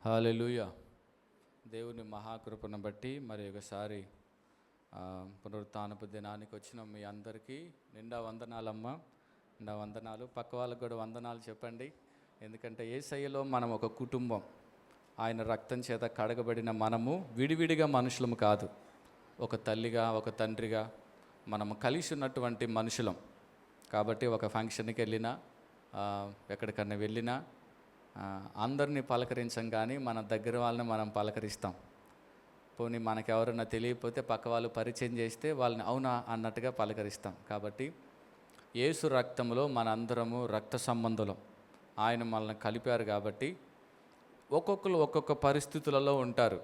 హల్లెలూయా. దేవుని మహాకృపను బట్టి మరి ఒకసారి పునరుత్థానపు దినానికి వచ్చిన మీ అందరికీ నిండా వందనాలమ్మ, నిండా వందనాలు. పక్క వాళ్ళకు కూడా వందనాలు చెప్పండి. ఎందుకంటే యేసయ్యలో మనం ఒక కుటుంబం, ఆయన రక్తం చేత కడగబడిన మనము విడివిడిగా మనుషులము కాదు, ఒక తల్లిగా ఒక తండ్రిగా మనము కలిసి ఉన్నటువంటి మనుషులం. కాబట్టి ఒక ఫంక్షన్కి వెళ్ళినా ఎక్కడికన్నా వెళ్ళినా అందరినీ పలకరించం, కానీ మన దగ్గర వాళ్ళని మనం పలకరిస్తాం. పోనీ మనకెవరన్నా తెలియకపోతే పక్క వాళ్ళు పరిచయం చేస్తే వాళ్ళని అవునా అన్నట్టుగా పలకరిస్తాం. కాబట్టి యేసు రక్తంలో మనందరము రక్త సంబంధులం. ఆయన మనల్ని కలిపారు. కాబట్టి ఒక్కొక్కరు ఒక్కొక్క పరిస్థితులలో ఉంటారు.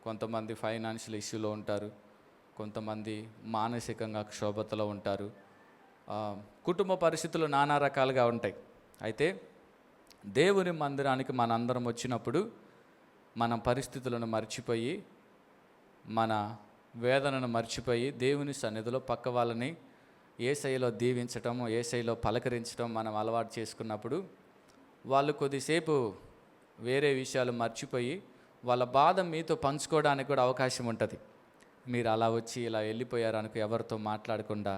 కొంతమంది ఫైనాన్షియల్ ఇష్యూలో ఉంటారు, కొంతమంది మానసికంగా క్షోభతలో ఉంటారు, కుటుంబ పరిస్థితులు నానా రకాలుగా ఉంటాయి. అయితే దేవుని మందిరానికి మనందరం వచ్చినప్పుడు మన పరిస్థితులను మర్చిపోయి, మన వేదనను మర్చిపోయి దేవుని సన్నిధిలో పక్క వాళ్ళని యేసయ్యలో దీవించటం, యేసయ్యలో పలకరించడం మనం అలవాటు చేసుకున్నప్పుడు వాళ్ళు కొద్దిసేపు వేరే విషయాలు మర్చిపోయి వాళ్ళ బాధ మీతో పంచుకోవడానికి కూడా అవకాశం ఉంటుంది. మీరు అలా వచ్చి ఇలా వెళ్ళిపోయారు అనుకో, ఎవరితో మాట్లాడకుండా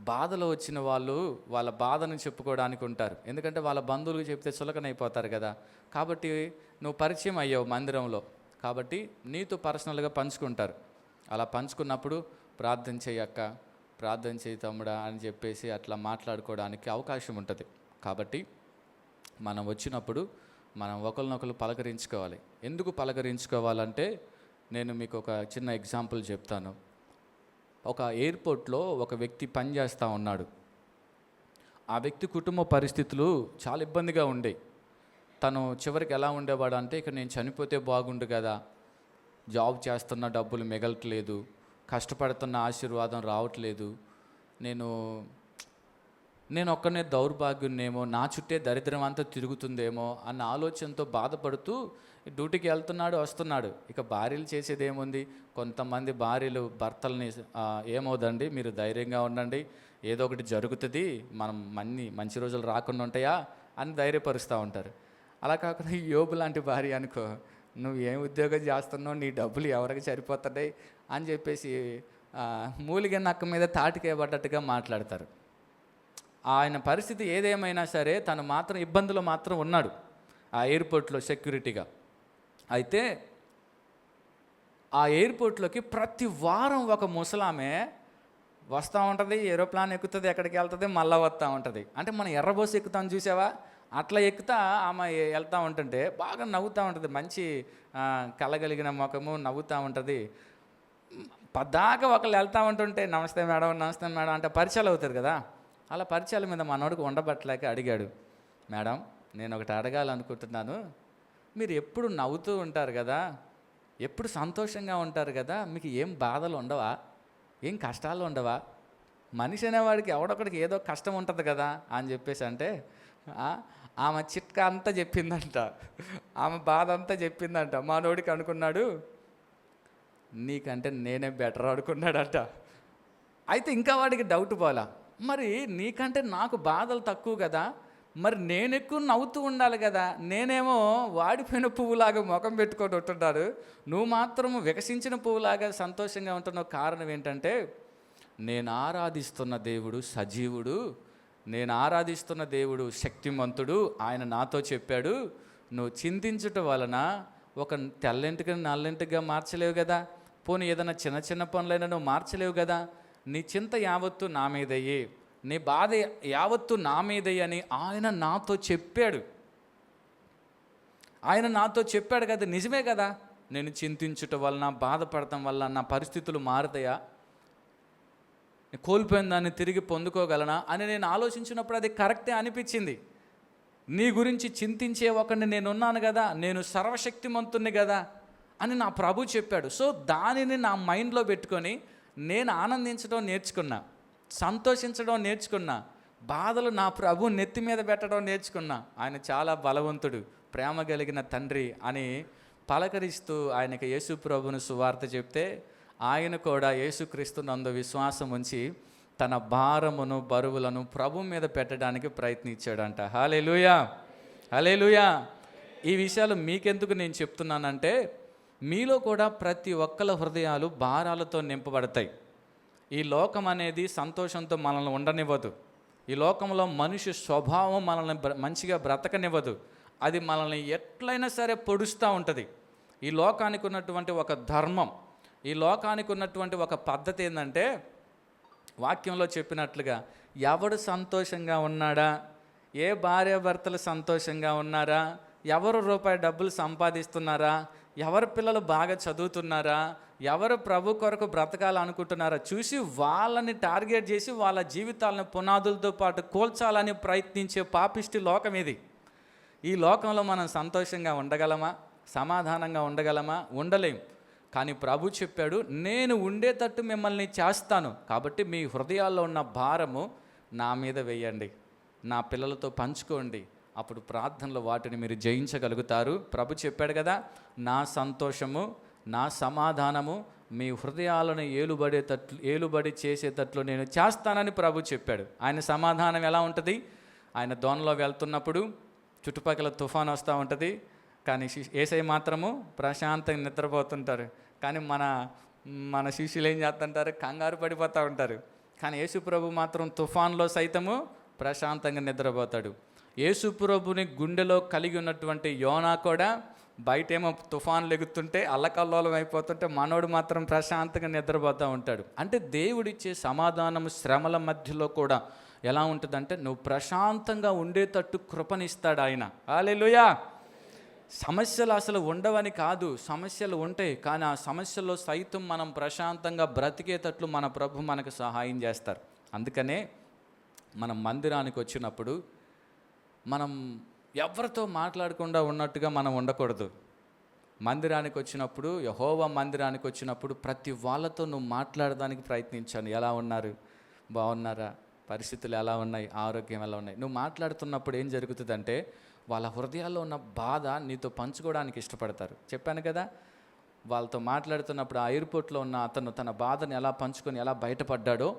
బాధలో వచ్చిన వాళ్ళు వాళ్ళ బాధను చెప్పుకోవడానికి ఉంటారు. ఎందుకంటే వాళ్ళ బంధువులకు చెప్తే చులకనైపోతారు కదా. కాబట్టి నువ్వు పరిచయం అయ్యావు మందిరంలో, కాబట్టి నీతో పర్సనల్గా పంచుకుంటారు. అలా పంచుకున్నప్పుడు ప్రార్థన చేయక్క, ప్రార్థన చేయి తమ్ముడా అని చెప్పేసి అట్లా మాట్లాడుకోవడానికి అవకాశం ఉంటుంది. కాబట్టి మనం వచ్చినప్పుడు మనం ఒకరినొకరు పలకరించుకోవాలి. ఎందుకు పలకరించుకోవాలంటే నేను మీకు ఒక చిన్న ఎగ్జాంపుల్ చెప్తాను. ఒక ఎయిర్పోర్ట్లో ఒక వ్యక్తి పనిచేస్తూ ఉన్నాడు. ఆ వ్యక్తి కుటుంబ పరిస్థితులు చాలా ఇబ్బందిగా ఉండేవి. తను చివరికి ఎలా ఉండేవాడు అంటే, ఇక నేను చనిపోతే బాగుండు కదా, జాబ్ చేస్తున్న డబ్బులు మిగలట్లేదు, కష్టపడుతున్న ఆశీర్వాదం రావట్లేదు, నేను ఒక్కనే దౌర్భాగ్యున్నేమో, నా చుట్టే దరిద్రం అంతా తిరుగుతుందేమో అన్న ఆలోచనతో బాధపడుతూ డ్యూటీకి వెళ్తున్నాడు, వస్తున్నాడు. ఇక భార్యలు చేసేది ఏముంది? కొంతమంది భార్యలు భర్తల్ని ఏమవుదండి, మీరు ధైర్యంగా ఉండండి, ఏదో ఒకటి జరుగుతుంది, మనం మంచి రోజులు రాకుండా ఉంటాయా అని ధైర్యపరుస్తూ ఉంటారు. అలా కాకుండా యోబు లాంటి భార్య అనుకో, నువ్వు ఏం ఉద్యోగం చేస్తున్నావు, నీ డబ్బులు ఎవరికి సరిపోతున్నాయి అని చెప్పేసి మూలిగా నక్క మీద తాటికేయబడ్డట్టుగా మాట్లాడతారు. ఆయన పరిస్థితి ఏదేమైనా సరే తను మాత్రం ఇబ్బందులు మాత్రం ఉన్నాడు ఆ ఎయిర్పోర్ట్లో సెక్యూరిటీగా. అయితే ఆ ఎయిర్పోర్ట్లోకి ప్రతి వారం ఒక ముసలామె వస్తూ ఉంటుంది, ఏరోప్లాన్ ఎక్కుతుంది, ఎక్కడికి వెళ్తుంది, మళ్ళీ వస్తూ ఉంటుంది. అంటే మనం ఎర్రబోసు ఎక్కుతాం చూసావా, అట్లా ఎక్కుతా ఆమె వెళ్తూ ఉంటుంటే బాగా నవ్వుతూ ఉంటుంది. మంచి కలగలిగిన ముఖము, నవ్వుతూ ఉంటుంది. పద్దాకా ఒకళ్ళు వెళ్తూ ఉంటుంటే నమస్తే మేడం, నమస్తే మేడం అంటే పరిచయాలు అవుతారు కదా. అలా పరిచయాల మీద మనోడికి ఉండబట్టలేక అడిగాడు, మేడం నేను ఒకటి అడగాలనుకుంటున్నాను, మీరు ఎప్పుడు నవ్వుతూ ఉంటారు కదా, ఎప్పుడు సంతోషంగా ఉంటారు కదా, మీకు ఏం బాధలు ఉండవా, ఏం కష్టాలు ఉండవా? మనిషి అనేవాడికి ఎవడొక్కడికి ఏదో కష్టం ఉంటుంది కదా అని చెప్పేసి అంటే ఆమె చిట్కా అంతా చెప్పిందంట, ఆమె బాధ అంతా చెప్పిందంట. మనోడికి అనుకున్నాడు నీకంటే నేనే బెటర్ అనుకున్నాడట. అయితే ఇంకా వాడికి డౌట్ పోలా, మరి నీకంటే నాకు బాధలు తక్కువ కదా, మరి నేను ఎక్కువ నవ్వుతూ ఉండాలి కదా, నేనేమో వాడిపోయిన పువ్వులాగా ముఖం పెట్టుకొని ఉంటున్నాడు, నువ్వు మాత్రము వికసించిన పువ్వులాగా సంతోషంగా ఉంటున్నావు. కారణం ఏంటంటే నేను ఆరాధిస్తున్న దేవుడు సజీవుడు, నేను ఆరాధిస్తున్న దేవుడు శక్తిమంతుడు. ఆయన నాతో చెప్పాడు, నువ్వు చింతించుట వలన ఒక తెల్లంటికి నల్లంటిగా మార్చలేవు కదా, పోనీ ఏదైనా చిన్న చిన్న పనులైనా నువ్వు మార్చలేవు కదా, నీ చింత యావత్తు నా మీదయ్యే, నీ బాధ యావత్తు నా మీదయ్యి అని ఆయన నాతో చెప్పాడు. ఆయన నాతో చెప్పాడు కదా, నిజమే కదా. నేను చింతించుట వలన, బాధపడటం వల్ల నా పరిస్థితులు మారుతాయా, కోల్పోయిన దాన్ని తిరిగి పొందుకోగలనా అని నేను ఆలోచించినప్పుడు అది కరెక్టే అనిపించింది. నీ గురించి చింతించే ఒకడిని నేనున్నాను కదా, నేను సర్వశక్తిమంతుణ్ణి కదా అని నా ప్రభు చెప్పాడు. సో దానిని నా మైండ్లో పెట్టుకొని నేను ఆనందించడం నేర్చుకున్నా, సంతోషించడం నేర్చుకున్నా, బాధలు నా ప్రభు నెత్తి మీద పెట్టడం నేర్చుకున్నా. ఆయన చాలా బలవంతుడు, ప్రేమ కలిగిన తండ్రి అని పలకరిస్తూ ఆయనకి యేసు ప్రభును సువార్త చెప్తే ఆయన కూడా యేసుక్రీస్తునందు విశ్వాసం ఉంచి తన భారమును బరువులను ప్రభు మీద పెట్టడానికి ప్రయత్నించాడంట. హల్లెలూయా, హల్లెలూయా. ఈ విషయాలు మీకెందుకు నేను చెప్తున్నానంటే, మీలో కూడా ప్రతి ఒక్కరి హృదయాలు భారాలతో నింపబడతాయి. ఈ లోకం అనేది సంతోషంతో మనల్ని ఉండనివ్వదు. ఈ లోకంలో మనిషి స్వభావం మనల్ని మంచిగా బ్రతకనివ్వదు. అది మనల్ని ఎట్లయినా సరే పొడుస్తూ ఉంటుంది. ఈ లోకానికి ఉన్నటువంటి ఒక ధర్మం, ఈ లోకానికి ఉన్నటువంటి ఒక పద్ధతి ఏంటంటే, వాక్యంలో చెప్పినట్లుగా ఎవడు సంతోషంగా ఉన్నాడా, ఏ భార్యాభర్తలు సంతోషంగా ఉన్నారా, ఎవరు రూపాయి డబ్బులు సంపాదిస్తున్నారా, ఎవరి పిల్లలు బాగా చదువుతున్నారా, ఎవరు ప్రభు కొరకు బ్రతకాలనుకుంటున్నారా చూసి వాళ్ళని టార్గెట్ చేసి వాళ్ళ జీవితాలను పునాదులతో పాటు కూల్చాలని ప్రయత్నించే పాపిష్టి లోకం ఇది. ఈ లోకంలో మనం సంతోషంగా ఉండగలమా, సమాధానంగా ఉండగలమా? ఉండలేం. కానీ ప్రభు చెప్పాడు, నేను ఉండేటట్టు మిమ్మల్ని చేస్తాను, కాబట్టి మీ హృదయాల్లో ఉన్న భారము నా మీద వేయండి, నా పిల్లలతో పంచుకోండి, అప్పుడు ప్రార్థనలో వాటిని మీరు జయించగలుగుతారు. ప్రభు చెప్పాడు కదా, నా సంతోషము, నా సమాధానము మీ హృదయాలను ఏలుబడి చేసేటట్లు నేను చేస్తానని ప్రభు చెప్పాడు. ఆయన సమాధానం ఎలా ఉంటుంది? ఆయన దోణలో వెళ్తున్నప్పుడు చుట్టుపక్కల తుఫాన్ వస్తూ ఉంటుంది, కానీ యేసయ్య మాత్రము ప్రశాంతంగా నిద్రపోతుంటారు. కానీ మన శిష్యులు ఏం చేస్తుంటారు? కంగారు పడిపోతూ ఉంటారు. కానీ యేసు ప్రభు మాత్రం తుఫాన్లో సైతము ప్రశాంతంగా నిద్రపోతాడు. యేసు ప్రభుని గుండెలో కలిగి ఉన్నటువంటి యోనా కూడా బయటేమో తుఫాన్లు ఎగుతుంటే అల్లకల్లోలం అయిపోతుంటే మనోడు మాత్రం ప్రశాంతంగా నిద్రపోతూ ఉంటాడు. అంటే దేవుడిచ్చే సమాధానము శ్రమల మధ్యలో కూడా ఎలా ఉంటుందంటే, నువ్వు ప్రశాంతంగా ఉండేటట్టు కృపనిస్తాడు ఆయన. హల్లెలూయా. సమస్యలు అసలు ఉండవని కాదు, సమస్యలు ఉంటాయి, కానీ ఆ సమస్యల్లో సైతం మనం ప్రశాంతంగా బ్రతికేటట్లు మన ప్రభు మనకు సహాయం చేస్తారు. అందుకనే మనం మందిరానికి వచ్చినప్పుడు మనం ఎవరితో మాట్లాడకుండా ఉన్నట్టుగా మనం ఉండకూడదు. మందిరానికి వచ్చినప్పుడు, యెహోవా మందిరానికి వచ్చినప్పుడు ప్రతి వాళ్ళతో నువ్వు మాట్లాడడానికి ప్రయత్నించాను. ఎలా ఉన్నారు, బాగున్నారా, పరిస్థితులు ఎలా ఉన్నాయి, ఆరోగ్యం ఎలా ఉన్నాయి. నువ్వు మాట్లాడుతున్నప్పుడు ఏం జరుగుతుందంటే, వాళ్ళ హృదయాల్లో ఉన్న బాధ నీతో పంచుకోవడానికి ఇష్టపడతారు. చెప్పాను కదా, వాళ్ళతో మాట్లాడుతున్నప్పుడు ఆ ఎయిర్పోర్ట్లో ఉన్న అతను తన బాధను ఎలా పంచుకొని ఎలా బయటపడ్డాడో,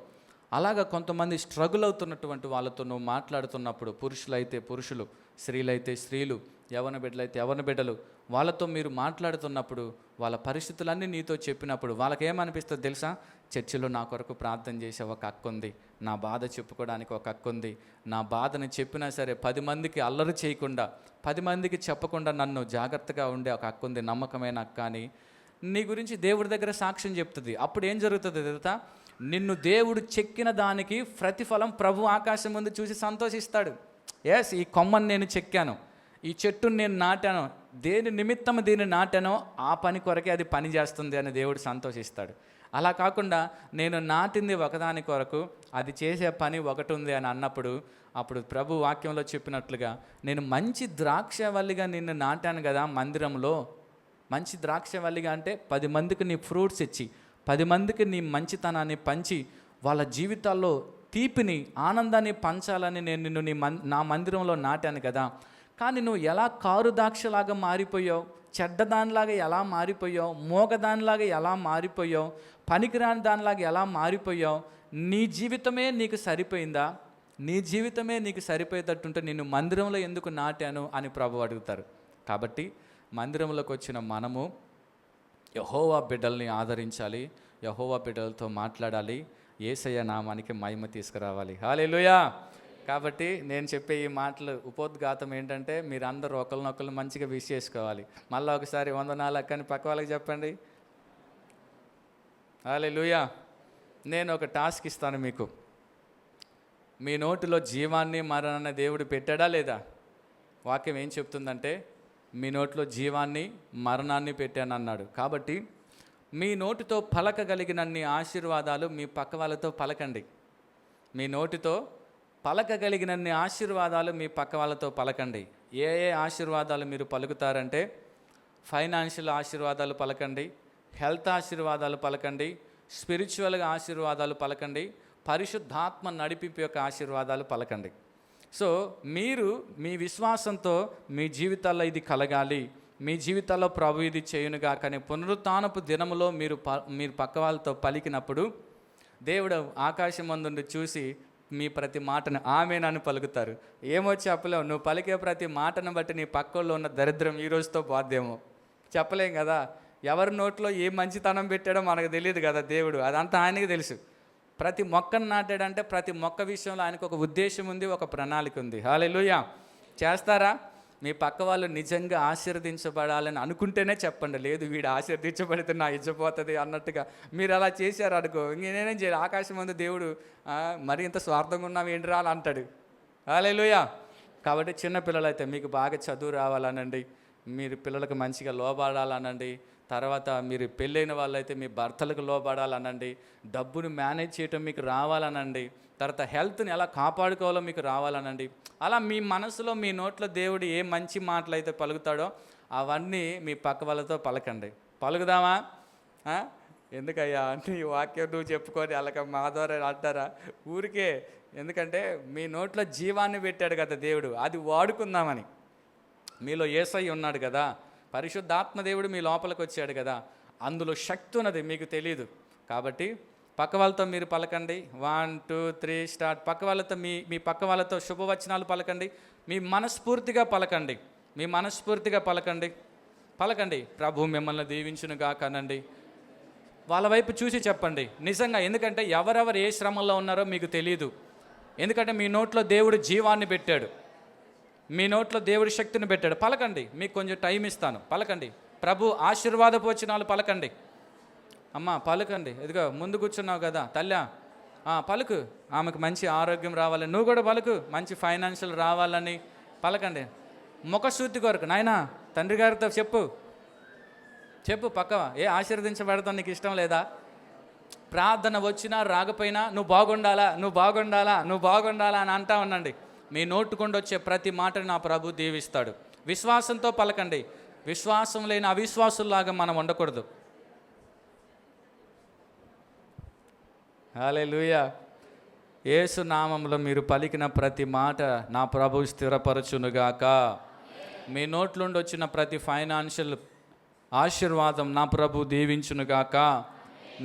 అలాగా కొంతమంది స్ట్రగుల్ అవుతున్నటువంటి వాళ్ళతో నువ్వు మాట్లాడుతున్నప్పుడు, పురుషులైతే పురుషులు, స్త్రీలైతే స్త్రీలు, యవన బిడ్డలైతే యవన బిడ్డలు, వాళ్ళతో మీరు మాట్లాడుతున్నప్పుడు వాళ్ళ పరిస్థితులన్నీ నీతో చెప్పినప్పుడు వాళ్ళకి ఏమనిపిస్తుంది తెలుసా? చర్చిలో నా కొరకు ప్రార్థన చేసే ఒక అక్క ఉంది, నా బాధ చెప్పుకోవడానికి ఒక అక్క ఉంది, నా బాధను చెప్పినా సరే 10 మందికి అల్లరి చేయకుండా, 10 మందికి చెప్పకుండా నన్ను జాగ్రత్తగా ఉండే ఒక అక్క ఉంది, నమ్మకమైన అక్క అని నీ గురించి దేవుడి దగ్గర సాక్ష్యం చెప్తుంది. అప్పుడు ఏం జరుగుతుంది తెలుసా? నిన్ను దేవుడు చెక్కిన దానికి ప్రతిఫలం ప్రభు ఆకాశం ముందు చూసి సంతోషిస్తాడు. ఎస్, ఈ కొమ్మని నేను చెక్కాను, ఈ చెట్టును నేను నాటాను, దేని నిమిత్తం దీన్ని నాటానో ఆ పని కొరకే అది పని చేస్తుంది అని దేవుడు సంతోషిస్తాడు. అలా కాకుండా నేను నాటింది ఒకదాని కొరకు, అది చేసే పని ఒకటి ఉంది అని అన్నప్పుడు, అప్పుడు ప్రభు వాక్యంలో చెప్పినట్లుగా, నేను మంచి ద్రాక్షవల్లిగా నిన్ను నాటాను కదా మందిరంలో. మంచి ద్రాక్షవల్లిగా అంటే 10 మందికి నీ ఫ్రూట్స్ ఇచ్చి, 10 మందికి నీ మంచితనాన్ని పంచి, వాళ్ళ జీవితాల్లో తీపిని, ఆనందాన్ని పంచాలని నేను నిన్ను నా మందిరంలో నాటాను కదా. కానీ నువ్వు ఎలా కారు ద్రాక్షలాగా మారిపోయావు, చెడ్డదానిలాగా ఎలా మారిపోయావు, మోగదానిలాగా ఎలా మారిపోయావు, పనికిరాని దానిలాగా ఎలా మారిపోయావు, నీ జీవితమే నీకు సరిపోయిందా? నీ జీవితమే నీకు సరిపోయేటట్టుంటే నిన్ను మందిరంలో ఎందుకు నాటాను అని ప్రభు అడుగుతారు. కాబట్టి మందిరంలోకి వచ్చిన మనము యెహోవా బిడ్డల్ని ఆదరించాలి, యెహోవా బిడ్డలతో మాట్లాడాలి, యేసయ్య నామానికి మహిమ తీసుకురావాలి. హల్లెలూయా. కాబట్టి నేను చెప్పే ఈ మాటలు ఉపోద్ఘాతం ఏంటంటే, మీరు అందరూ ఒకరినొకరు మంచిగా విష్ చేసుకోవాలి. మళ్ళీ ఒకసారి వందనాలు అక్కని పక్క వాళ్ళకి చెప్పండి. హల్లెలూయా. నేను ఒక టాస్క్ ఇస్తాను మీకు. మీ నోటిలో జీవాన్ని మరణాన్ని దేవుడు పెట్టాడా లేదా? వాక్యం ఏం చెప్తుందంటే, మీ నోటిలో జీవాన్ని మరణాన్ని పెట్టాను అన్నాడు. కాబట్టి మీ నోటితో పలకగలిగినన్ని ఆశీర్వాదాలు మీ పక్క వాళ్ళతో పలకండి. మీ నోటితో పలకగలిగినన్ని ఆశీర్వాదాలు మీ పక్క వాళ్ళతో పలకండి. ఏ ఏ ఆశీర్వాదాలు మీరు పలుకుతారంటే, ఫైనాన్షియల్ ఆశీర్వాదాలు పలకండి, హెల్త్ ఆశీర్వాదాలు పలకండి, స్పిరిచువల్గా ఆశీర్వాదాలు పలకండి, పరిశుద్ధాత్మ నడిపింపు యొక్క ఆశీర్వాదాలు పలకండి. సో మీరు మీ విశ్వాసంతో మీ జీవితాల్లో ఇది కలగాలి, మీ జీవితాల్లో ప్రభు ఇది చేయునుగా కానీ పునరుత్థానపు దినములో మీరు పక్క వాళ్ళతో పలికినప్పుడు దేవుడు ఆకాశం ముందుండి చూసి మీ ప్రతి మాటను ఆమేనని పలుకుతారు. ఏమో చెప్పలేము. నువ్వు పలికే ప్రతి మాటను బట్టి నీ పక్కల్లో ఉన్న దరిద్రం ఈ రోజుతో పోద్దేమో చెప్పలేం కదా. ఎవరి నోట్లో ఏ మంచితనం పెట్టాడో మనకు తెలియదు కదా దేవుడు, అదంతా ఆయనకి తెలుసు. ప్రతి మొక్కను నాటాడంటే ప్రతి మొక్క విషయంలో ఆయనకు ఒక ఉద్దేశం ఉంది, ఒక ప్రణాళిక ఉంది. హల్లెలూయా. చేస్తారా? మీ పక్క వాళ్ళు నిజంగా ఆశీర్వదించబడాలని అనుకుంటేనే చెప్పండి, లేదు వీడు ఆశీర్వదించబడితే నా ఇచ్చపోతుంది అన్నట్టుగా మీరు అలా చేశారు అనుకో, నేనేం చేయాలి, ఆకాశం ముందు దేవుడు మరి ఇంత స్వార్థంగా ఉన్నావు ఏంటిరా అని అంటాడు. హల్లెలూయా. కాబట్టి చిన్నపిల్లలు అయితే మీకు బాగా చదువు రావాలనండి, మీరు పిల్లలకు మంచిగా లోబడాలనండి, తర్వాత మీరు పెళ్ళైన వాళ్ళైతే మీ భర్తలకు లోబడాలనండి, డబ్బును మేనేజ్ చేయటం మీకు రావాలనండి, తర్వాత హెల్త్ని ఎలా కాపాడుకోవాలో మీకు రావాలనండి. అలా మీ మనసులో మీ నోట్లో దేవుడు ఏ మంచి మాటలు అయితే పలుకుతాడో అవన్నీ మీ పక్క వాళ్ళతో పలకండి. పలుకుదామా? ఎందుకయ్యా అంటే ఈ వాక్యం నువ్వు చెప్పుకొని అలాగ మా ద్వారా అంటారా? ఊరికే, ఎందుకంటే మీ నోట్లో జీవాన్ని పెట్టాడు కదా దేవుడు, అది వాడుకుందామని. మీలో యేసయ్య ఉన్నాడు కదా, పరిశుద్ధాత్మ దేవుడు మీ లోపలికి వచ్చాడు కదా, అందులో శక్తి ఉన్నది మీకు తెలియదు. కాబట్టి పక్క వాళ్ళతో మీరు పలకండి. 1 2 3 స్టార్ట్. పక్క వాళ్ళతో మీ పక్క వాళ్ళతో శుభవచనాలు పలకండి. మీ మనస్ఫూర్తిగా పలకండి, మీ మనస్ఫూర్తిగా పలకండి. ప్రభు మిమ్మల్ని దీవించునుగా కనండి. వాళ్ళ వైపు చూసి చెప్పండి నిజంగా, ఎందుకంటే ఎవరెవరు ఏ శ్రమంలో ఉన్నారో మీకు తెలియదు. ఎందుకంటే మీ నోట్లో దేవుడు జీవాన్ని పెట్టాడు, మీ నోట్లో దేవుడి శక్తిని పెట్టాడు. పలకండి, మీకు కొంచెం టైం ఇస్తాను. పలకండి. ప్రభు ఆశీర్వాదపు వచనాలు పలకండి. అమ్మ పలకండి, ఇదిగో ముందు కూర్చున్నావు కదా తల్లా, పలుకు, ఆమెకు మంచి ఆరోగ్యం రావాలని. నువ్వు కూడా పలుకు, మంచి ఫైనాన్షియల్ రావాలని పలకండి. ముఖశుద్ధి కొరకు నాయనా తండ్రి గారితో చెప్పు పక్క, ఆశీర్వదించబడతాం నీకు ఇష్టం లేదా? ప్రార్థన వచ్చినా రాకపోయినా నువ్వు బాగుండాలా అని అంటా ఉండండి. మీ నోటుకుండా వచ్చే ప్రతి మాటని నా ప్రభు దీవిస్తాడు. విశ్వాసంతో పలకండి. విశ్వాసం లేని అవిశ్వాసుల్లాగా మనం ఉండకూడదు. హల్లెలూయా. యేసు నామములో మీరు పలికిన ప్రతి మాట నా ప్రభు స్థిరపరచునుగాక. మీ నోట్లుండి వచ్చిన ప్రతి ఫైనాన్షియల్ ఆశీర్వాదం నా ప్రభు దీవించునుగాక.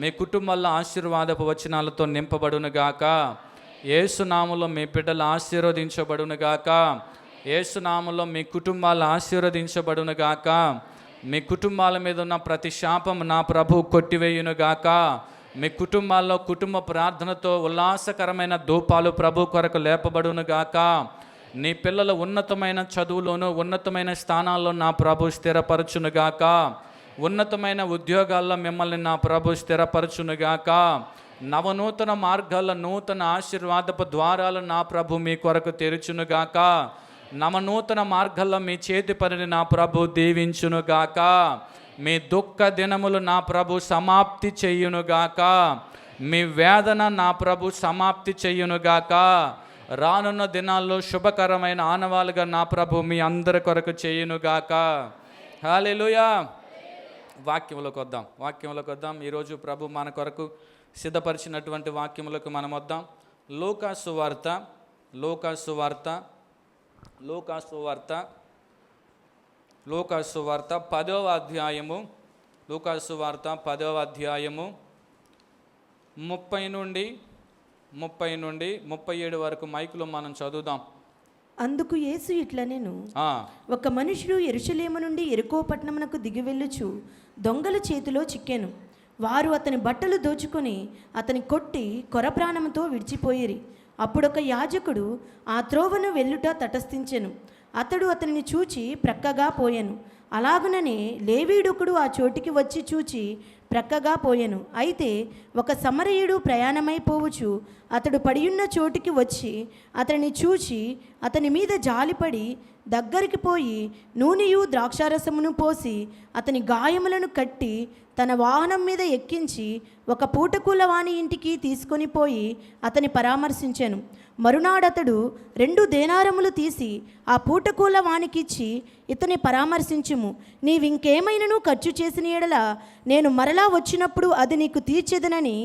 మీ కుటుంబాల్లో ఆశీర్వాదపు వచనాలతో నింపబడునుగాక. యేసు నామములో మీ బిడ్డలు ఆశీర్వదించబడునుగాక. యేసు నామములో మీ కుటుంబాలు ఆశీర్వదించబడునుగాక. మీ కుటుంబాల మీద ఉన్న ప్రతి శాపం నా ప్రభు కొట్టివేయునుగాక. మీ కుటుంబాల్లో కుటుంబ ప్రార్థనతో ఉల్లాసకరమైన ధూపాలు ప్రభు కొరకు లేపబడునుగాక. నీ పిల్లలు ఉన్నతమైన చదువులోను ఉన్నతమైన స్థానాల్లో నా ప్రభు స్థిరపరచునుగాక. ఉన్నతమైన ఉద్యోగాల్లో మిమ్మల్ని నా ప్రభు స్థిరపరచునుగాక. నవనూతన మార్గాల్లో నూతన ఆశీర్వాదపు ద్వారాలు నా ప్రభు మీ కొరకు తెరుచునుగాక. నవనూతన మార్గాల్లో మీ చేతి పనిని నా ప్రభు దీవించునుగాక. మీ దుఃఖ దినములు నా ప్రభు సమాప్తి చెయ్యునుగాక. మీ వేదన నా ప్రభు సమాప్తి చెయ్యునుగాక. రానున్న దినాల్లో శుభకరమైన ఆనవాలుగా నా ప్రభు మీ అందరి కొరకు చేయునుగాక. హల్లెలూయా. వాక్యంలోకి వద్దాం. ఈరోజు ప్రభు మన కొరకు సిద్ధపరిచినటువంటి వాక్యములకు మనం వద్దాం. లూకాసు వార్త 10వ అధ్యాయము. లూకాసు వార్త 10వ అధ్యాయము 30 నుండి 37 వరకు మైకులో మనం చదువుదాం. అందుకు యేసు ఇట్లనెను, ఒక మనుషుడు యెరూషలేము నుండి యెరికో పట్టణమునకు దిగి వెళ్ళుచు దొంగల చేతిలో చిక్కెను. వారు అతని బట్టలు దోచుకొని అతని కొట్టి కొరప్రాణముతో విడిచిపోయిరి. అప్పుడొక యాజకుడు ఆ త్రోవను వెళ్ళుట తటస్థించెను. అతడు అతనిని చూచి ప్రక్కగా పోయెను. అలాగుననే లేవీయుడొకడు ఆ చోటికి వచ్చి చూచి ప్రక్కగా పోయెను. అయితే ఒక సమరయుడు ప్రయాణమైపోవచ్చు అతడు పడియున్న చోటికి వచ్చి అతనిని చూచి అతని మీద జాలిపడి దగ్గరికి పోయి నూనెయు ద్రాక్షారసమును పోసి అతని గాయములను కట్టి తన వాహనం మీద ఎక్కించి ఒక పూటకూల వాని ఇంటికి తీసుకొని పోయి అతని పరామర్శించెను. మరునాడతడు 2 దేనారములు తీసి ఆ పూటకూల వానికిచ్చి ఇతని పరామర్శించుము, నీవింకేమైనను ఖర్చు చేసిన యెడల నేను మరలా వచ్చినప్పుడు అది నీకు తీర్చెదనని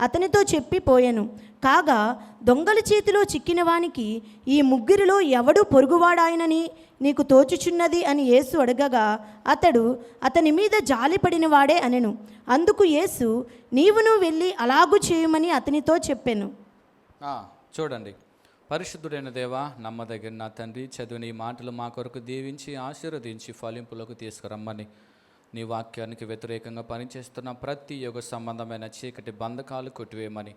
అతనితో చెప్పి పోయెను. కాగా దొంగల చేతిలో చిక్కిన వానికి ఈ ముగ్గురిలో ఎవడు పొరుగువాడాయనని నీకు తోచుచున్నది అని యేసు అడగగా అతడు అతని మీద జాలిపడిన వాడే అనెను. అందుకు యేసు నీవును వెళ్ళి అలాగు చేయమని అతనితో చెప్పెను. చూడండి. పరిశుద్ధుడైన దేవ, నమ్మదగిన నా తండ్రి, చదివిన ఈ మాటలు మా కొరకు దీవించి ఆశీర్వదించి ఫలింపులోకి తీసుకురమ్మని, నీ వాక్యానికి వ్యతిరేకంగా పనిచేస్తున్న ప్రతి యుగ సంబంధమైన చీకటి బంధకాలు కొట్టివేయమని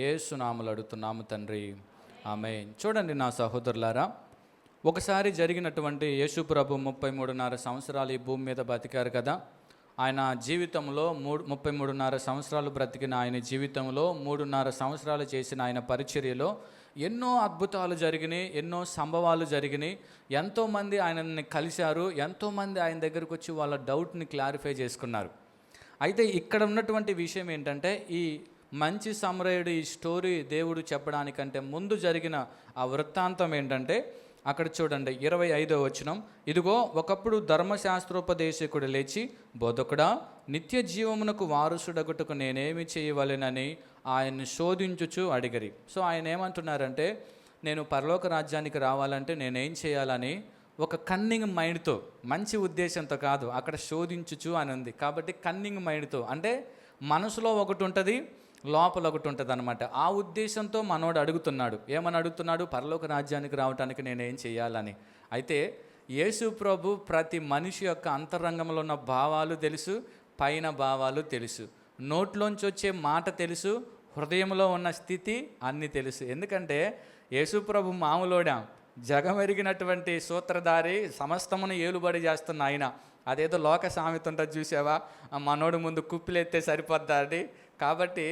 యేసు నామములో అడుగుతున్నాము తండ్రి, ఆమేన్. చూడండి నా సహోదరులారా, ఒకసారి జరిగినటువంటి యేసు ప్రభు 33.5 సంవత్సరాలు ఈ భూమి మీద బతికారు కదా. ఆయన జీవితంలో 33.5 సంవత్సరాలు బ్రతికిన ఆయన జీవితంలో 3.5 సంవత్సరాలు చేసిన ఆయన పరిచర్యలో ఎన్నో అద్భుతాలు జరిగినాయి, ఎన్నో సంభవాలు జరిగినాయి. ఎంతోమంది ఆయనని కలిశారు, ఎంతోమంది ఆయన దగ్గరకు వచ్చి వాళ్ళ డౌట్ని క్లారిఫై చేసుకున్నారు. అయితే ఇక్కడ ఉన్నటువంటి విషయం ఏంటంటే, ఈ మంచి సమరయుడు ఈ స్టోరీ దేవుడు చెప్పడానికంటే ముందు జరిగిన ఆ వృత్తాంతం ఏంటంటే, అక్కడ చూడండి 25వ వచనం. ఇదిగో, ఒకప్పుడు ధర్మశాస్త్రోపదేశకుడు లేచి, బోధకుడా, నిత్య జీవమునకు వారసుడగుటకు నేనేమి చేయవలెనని ఆయన్ని శోధించుచు అడిగరి. సో ఆయన ఏమంటున్నారంటే, నేను పరలోక రాజ్యానికి రావాలంటే నేనేం చేయాలని ఒక కన్నింగ్ మైండ్తో, మంచి ఉద్దేశంతో కాదు, అక్కడ శోధించుచు అని ఉంది కాబట్టి కన్నింగ్ మైండ్తో, అంటే మనసులో ఒకటి ఉంటుంది, లోపల ఒకటి ఉంటుంది అనమాట. ఆ ఉద్దేశంతో మనోడు అడుగుతున్నాడు. ఏమని అడుగుతున్నాడు? పరలోక రాజ్యానికి రావడానికి నేనేం చేయాలని. అయితే యేసు ప్రభు ప్రతి మనిషి యొక్క అంతరంగంలో ఉన్న భావాలు తెలుసు, పైన భావాలు తెలుసు, నోట్లోంచి వచ్చే మాట తెలుసు, హృదయంలో ఉన్న స్థితి అన్నీ తెలుసు. ఎందుకంటే యేసు ప్రభు మామూలోడా, జగమెరిగినటువంటి సూత్రధారి, సమస్తమును ఏలుబడి చేస్తున్న ఆయన. అదేదో లోక సామెత ఉంటుంది చూసావా, మనోడు ముందు కుప్పిలెత్తే సరిపోద్దా అని. కాబట్టి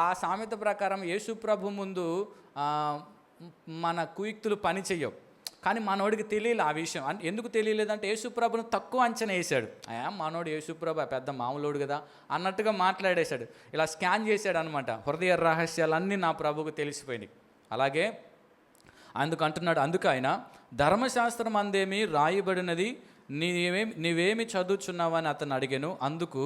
ఆ సామెత ప్రకారం యేసు ప్రభు ముందు మన కుయుక్తులు పని చెయ్యవు. కానీ మనోడికి తెలియలే ఆ విషయం. ఎందుకు తెలియలేదంటే యేసు ప్రభును తక్కువ అంచనా వేశాడు. మనోడు యేసు ప్రభు పెద్ద మామూలుడు కదా అన్నట్టుగా మాట్లాడేశాడు. ఇలా స్కాన్ చేశాడు అనమాట. హృదయ రహస్యాలన్నీ నా ప్రభువుకు తెలిసిపోయినాయి. అలాగే అందుకు ఆయన ధర్మశాస్త్రం అందేమి రాయబడినది, నీవేమి చదువుచున్నావని అతను అడిగాను. అందుకు,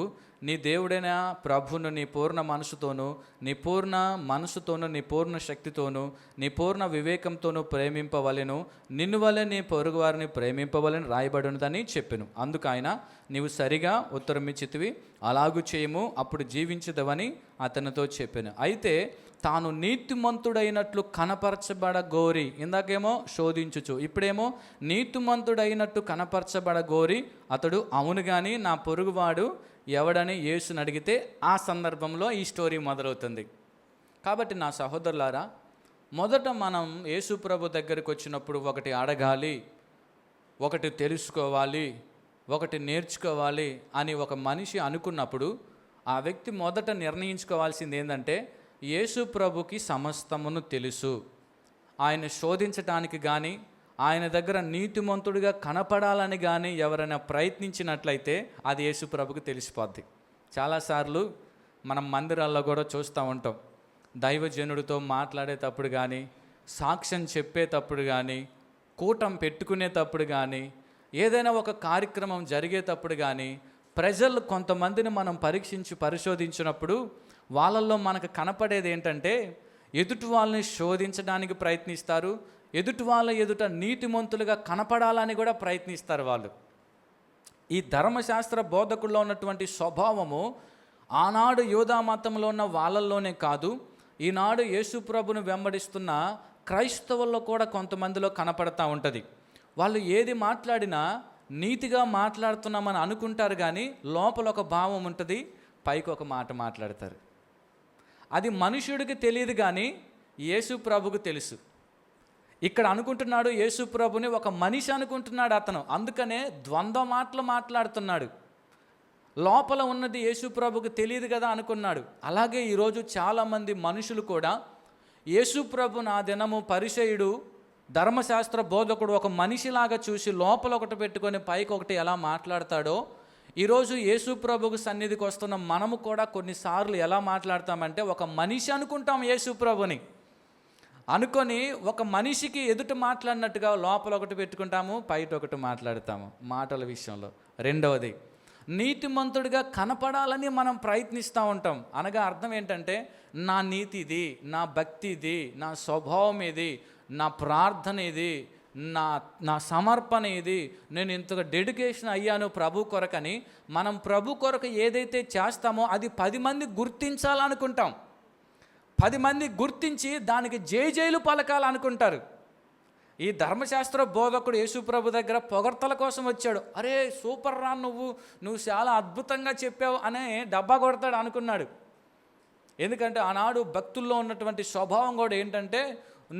నీ దేవుడైన ప్రభును నీ పూర్ణ మనసుతోనూ, నీ పూర్ణ మనసుతోనూ, నీ పూర్ణ శక్తితోనూ, నీ పూర్ణ వివేకంతోనూ ప్రేమింపవలెను, నిన్ను వలె నీ పొరుగు వారిని ప్రేమింపవలని రాయబడినదని చెప్పాను. అందుకు ఆయన, నీవు సరిగా ఉత్తరమిచ్చితివి, అలాగూ చేయము, అప్పుడు జీవించదవని అతనితో చెప్పాను. అయితే తాను నీతిమంతుడైనట్లు కనపరచబడగోరి, ఇందాకేమో శోధించుచు, ఇప్పుడేమో నీతిమంతుడైనట్టు కనపరచబడగోరి అతడు, అవును కానీ నా పొరుగువాడు ఎవడని యేసుని అడిగితే ఆ సందర్భంలో ఈ స్టోరీ మొదలవుతుంది. కాబట్టి నా సహోదరులారా, మొదట మనం యేసు ప్రభు దగ్గరికి వచ్చినప్పుడు ఒకటి అడగాలి, ఒకటి తెలుసుకోవాలి, ఒకటి నేర్చుకోవాలి అని ఒక మనిషి అనుకున్నప్పుడు ఆ వ్యక్తి మొదట నిర్ణయించుకోవాల్సింది ఏంటంటే, యేసు ప్రభుకి సమస్తమును తెలుసు. ఆయన శోధించటానికి కానీ, ఆయన దగ్గర నీతిమంతుడిగా కనపడాలని కానీ ఎవరైనా ప్రయత్నించినట్లయితే అది యేసు ప్రభుకి తెలిసిపోద్ది. చాలాసార్లు మనం మందిరాల్లో కూడా చూస్తూ ఉంటాం. దైవజనుడితో మాట్లాడేటప్పుడు కానీ, సాక్ష్యం చెప్పేటప్పుడు కానీ, కూటం పెట్టుకునేటప్పుడు కానీ, ఏదైనా ఒక కార్యక్రమం జరిగేటప్పుడు కానీ, ప్రజలు కొంతమందిని మనం పరిశోధించినప్పుడు వాళ్ళల్లో మనకు కనపడేది ఏంటంటే, ఎదుటి వాళ్ళని శోధించడానికి ప్రయత్నిస్తారు, ఎదుటి వాళ్ళ ఎదుట నీతిమంతులుగా కనపడాలని కూడా ప్రయత్నిస్తారు వాళ్ళు. ఈ ధర్మశాస్త్ర బోధకుల్లో ఉన్నటువంటి స్వభావము ఆనాడు యూదా మతంలో ఉన్న వాళ్ళల్లోనే కాదు, ఈనాడు యేసు ప్రభును వెంబడిస్తున్న క్రైస్తవుల్లో కూడా కొంతమందిలో కనపడతా ఉంటుంది. వాళ్ళు ఏది మాట్లాడినా నీతిగా మాట్లాడుతున్నామని అనుకుంటారు, కానీ లోపల ఒక భావం ఉంటుంది, పైకి ఒక మాట మాట్లాడతారు. అది మనుషుడికి తెలియదు, కానీ యేసు ప్రభుకు తెలుసు. ఇక్కడ అనుకుంటున్నాడు యేసు ప్రభుని ఒక మనిషి అనుకుంటున్నాడు అతను, అందుకనే ద్వంద్వ మాటలు మాట్లాడుతున్నాడు. లోపల ఉన్నది యేసు ప్రభుకు తెలియదు కదా అనుకున్నాడు. అలాగే ఈరోజు చాలామంది మనుషులు కూడా యేసు ప్రభు నా దినము పరిసయ్యుడు, ధర్మశాస్త్ర బోధకుడు ఒక మనిషిలాగా చూసి లోపల ఒకటి పెట్టుకొని పైకి ఒకటి ఎలా మాట్లాడతాడో, ఈరోజు యేసు ప్రభుకు సన్నిధికి వస్తున్న మనము కూడా కొన్నిసార్లు ఎలా మాట్లాడతామంటే, ఒక మనిషి అనుకుంటాం యేసు ప్రభుని, అనుకొని ఒక మనిషికి ఎదుట మాట్లాడినట్టుగా లోపల ఒకటి పెట్టుకుంటాము, బయట ఒకటి మాట్లాడతాము మాటల విషయంలో. రెండవది, నీతిమంతుడిగా కనపడాలని మనం ప్రయత్నిస్తూ ఉంటాం. అనగా అర్థం ఏంటంటే, నా నీతి ఇది, నా భక్తి ఇది, నా స్వభావం ఇది, నా ప్రార్థన ఇది, నా సమర్పణ ఇది, నేను ఇంతగా డెడికేషన్ అయ్యాను ప్రభు కొరకని. మనం ప్రభు కొరకు ఏదైతే చేస్తామో అది 10 మంది గుర్తించాలనుకుంటాం. 10 మంది గుర్తించి దానికి జైలు పలకాలనుకుంటారు. ఈ ధర్మశాస్త్ర బోధకుడు యేసుప్రభు దగ్గర పొగడ్తల కోసం వచ్చాడు. అరే సూపర్ రా, నువ్వు చాలా అద్భుతంగా చెప్పావు అనే డబ్బా కొడతాడు అనుకున్నాడు. ఎందుకంటే ఆనాడు భక్తుల్లో ఉన్నటువంటి స్వభావం కూడా ఏంటంటే,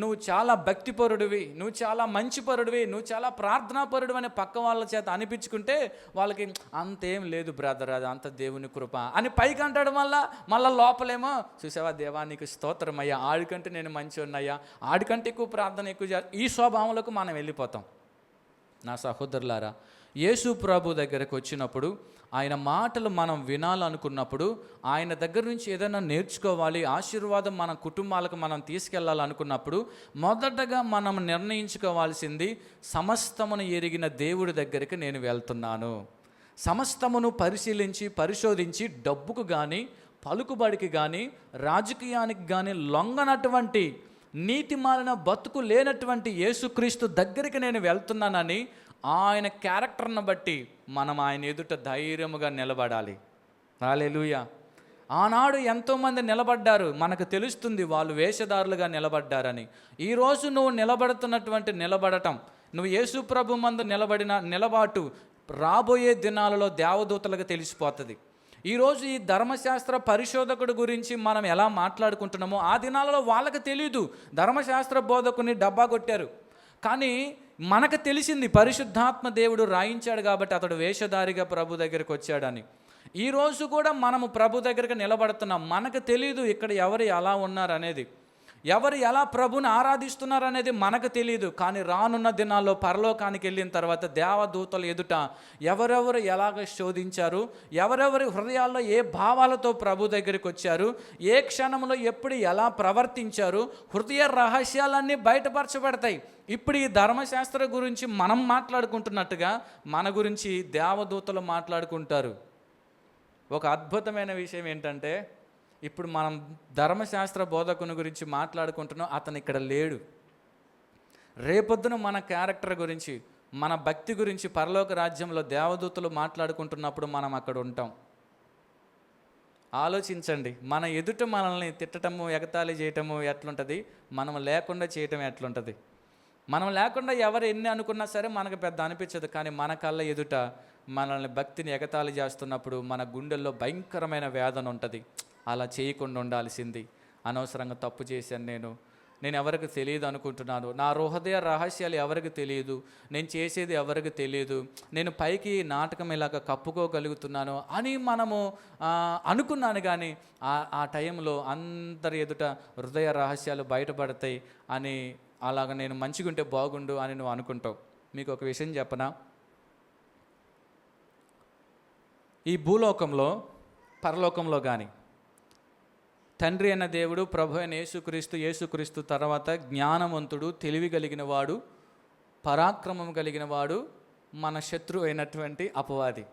నువ్వు చాలా భక్తిపరుడివి, నువ్వు చాలా మంచిపరుడివి, నువ్వు చాలా ప్రార్థనాపరుడు అని పక్క వాళ్ళ చేత అనిపించుకుంటే వాళ్ళకి అంతేం లేదు బ్రదర్, అది అంత దేవుని కృప అని పైకి అంటాడు. మళ్ళీ లోపలేమో చూసావా దేవా నీకు స్తోత్రమయ్యా, ఆడికంటే నేను మంచి ఉన్నాయా, ఆడికంటే ఎక్కువ ప్రార్థన ఎక్కువ ఈ స్వభావంలోకి మనం వెళ్ళిపోతాం. నా సహోదరులారా, యేసు ప్రభు దగ్గరకు వచ్చినప్పుడు, ఆయన మాటలు మనం వినాలనుకున్నప్పుడు, ఆయన దగ్గర నుంచి ఏదైనా నేర్చుకోవాలి, ఆశీర్వాదం మన కుటుంబాలకు మనం తీసుకెళ్ళాలనుకున్నప్పుడు, మొదటగా మనం నిర్ణయించుకోవాల్సింది, సమస్తమును ఎరిగిన దేవుడి దగ్గరికి నేను వెళ్తున్నాను. సమస్తమును పరిశీలించి పరిశోధించి డబ్బుకు కానీ, పలుకుబడికి కానీ, రాజకీయానికి కానీ లొంగనటువంటి, నీతి మాలిన బతుకు లేనటువంటి యేసుక్రీస్తు దగ్గరికి నేను వెళ్తున్నానని ఆయన క్యారెక్టర్ను బట్టి మనం ఆయన ఎదుట ధైర్యముగా నిలబడాలి. హల్లెలూయా. ఆనాడు ఎంతోమంది నిలబడ్డారు, మనకు తెలుస్తుంది వాళ్ళు వేషధారులుగా నిలబడ్డారని. ఈరోజు నువ్వు నిలబడుతున్నటువంటి నిలబడటం, నువ్వు యేసు ప్రభు మందు నిలబడిన నిలబాటు రాబోయే దినాలలో దేవదూతలకు తెలిసిపోతుంది. ఈరోజు ఈ ధర్మశాస్త్ర పరిశోధకుడు గురించి మనం ఎలా మాట్లాడుకుంటున్నామో ఆ దినాలలో వాళ్ళకి తెలియదు. ధర్మశాస్త్ర బోధకుని డబ్బా కొట్టారు, కానీ మనకు తెలిసింది పరిశుద్ధాత్మ దేవుడు రాయించాడు కాబట్టి అతడు వేషధారిగా ప్రభు దగ్గరికి వచ్చాడని. ఈరోజు కూడా మనము ప్రభు దగ్గరికి నిలబడుతున్నాం. మనకు తెలియదు ఇక్కడ ఎవరు ఎలా ఉన్నారు అనేది, ఎవరు ఎలా ప్రభుని ఆరాధిస్తున్నారు అనేది మనకు తెలియదు. కానీ రానున్న దినాల్లో పరలోకానికి వెళ్ళిన తర్వాత దేవదూతల ఎదుట ఎవరెవరు ఎలాగ శోధించారు, ఎవరెవరి హృదయాల్లో ఏ భావాలతో ప్రభు దగ్గరికి వచ్చారు, ఏ క్షణంలో ఎప్పుడు ఎలా ప్రవర్తించారు, హృదయ రహస్యాలన్నీ బయటపరచబడతాయి. ఇప్పుడు ఈ ధర్మశాస్త్రం గురించి మనం మాట్లాడుకుంటున్నట్టుగా మన గురించి దేవదూతలు మాట్లాడుకుంటారు. ఒక అద్భుతమైన విషయం ఏంటంటే, ఇప్పుడు మనం ధర్మశాస్త్ర బోధకుని గురించి మాట్లాడుకుంటున్నాం, అతను ఇక్కడ లేడు. రేపొద్దున మన క్యారెక్టర్ గురించి, మన భక్తి గురించి పరలోక రాజ్యంలో దేవదూతలు మాట్లాడుకుంటున్నప్పుడు మనం అక్కడ ఉంటాం. ఆలోచించండి, మన ఎదుట మనల్ని తిట్టటము, ఎగతాళి చేయటము ఎట్లుంటుంది, మనం లేకుండా చేయటం ఎట్లుంటుంది. మనం లేకుండా ఎవరు ఎన్ని అనుకున్నా సరే మనకు పెద్ద అనిపించదు, కానీ మన కళ్ళ ఎదుట మనల్ని భక్తిని ఎగతాళి చేస్తున్నప్పుడు మన గుండెల్లో భయంకరమైన వేదన ఉంటుంది. అలా చేయకుండా ఉండాల్సింది. అనవసరంగా తప్పు చేశాను, నేను ఎవరికి తెలియదు అనుకుంటున్నాను, నా హృదయ రహస్యాలు ఎవరికి తెలియదు, నేను చేసేది ఎవరికి తెలియదు, నేను పైకి నాటకం ఇలాగ కప్పుకోగలుగుతున్నాను అని మనము అనుకున్నాను. కానీ ఆ టైంలో అందరి ఎదుట హృదయ రహస్యాలు బయటపడతాయి అని, అలాగ నేను మంచిగుంటే బాగుండు అని నువ్వు అనుకుంటావు. మీకు ఒక విషయం చెప్పనా, ఈ భూలోకంలో పరలోకంలో కానీ తండ్రి అయిన దేవుడు, ప్రభు అయిన యేసుక్రీస్తు తర్వాత జ్ఞానవంతుడు, తెలివి కలిగిన వాడు, పరాక్రమం కలిగిన వాడు మన శత్రువు అయినటువంటి అపవాది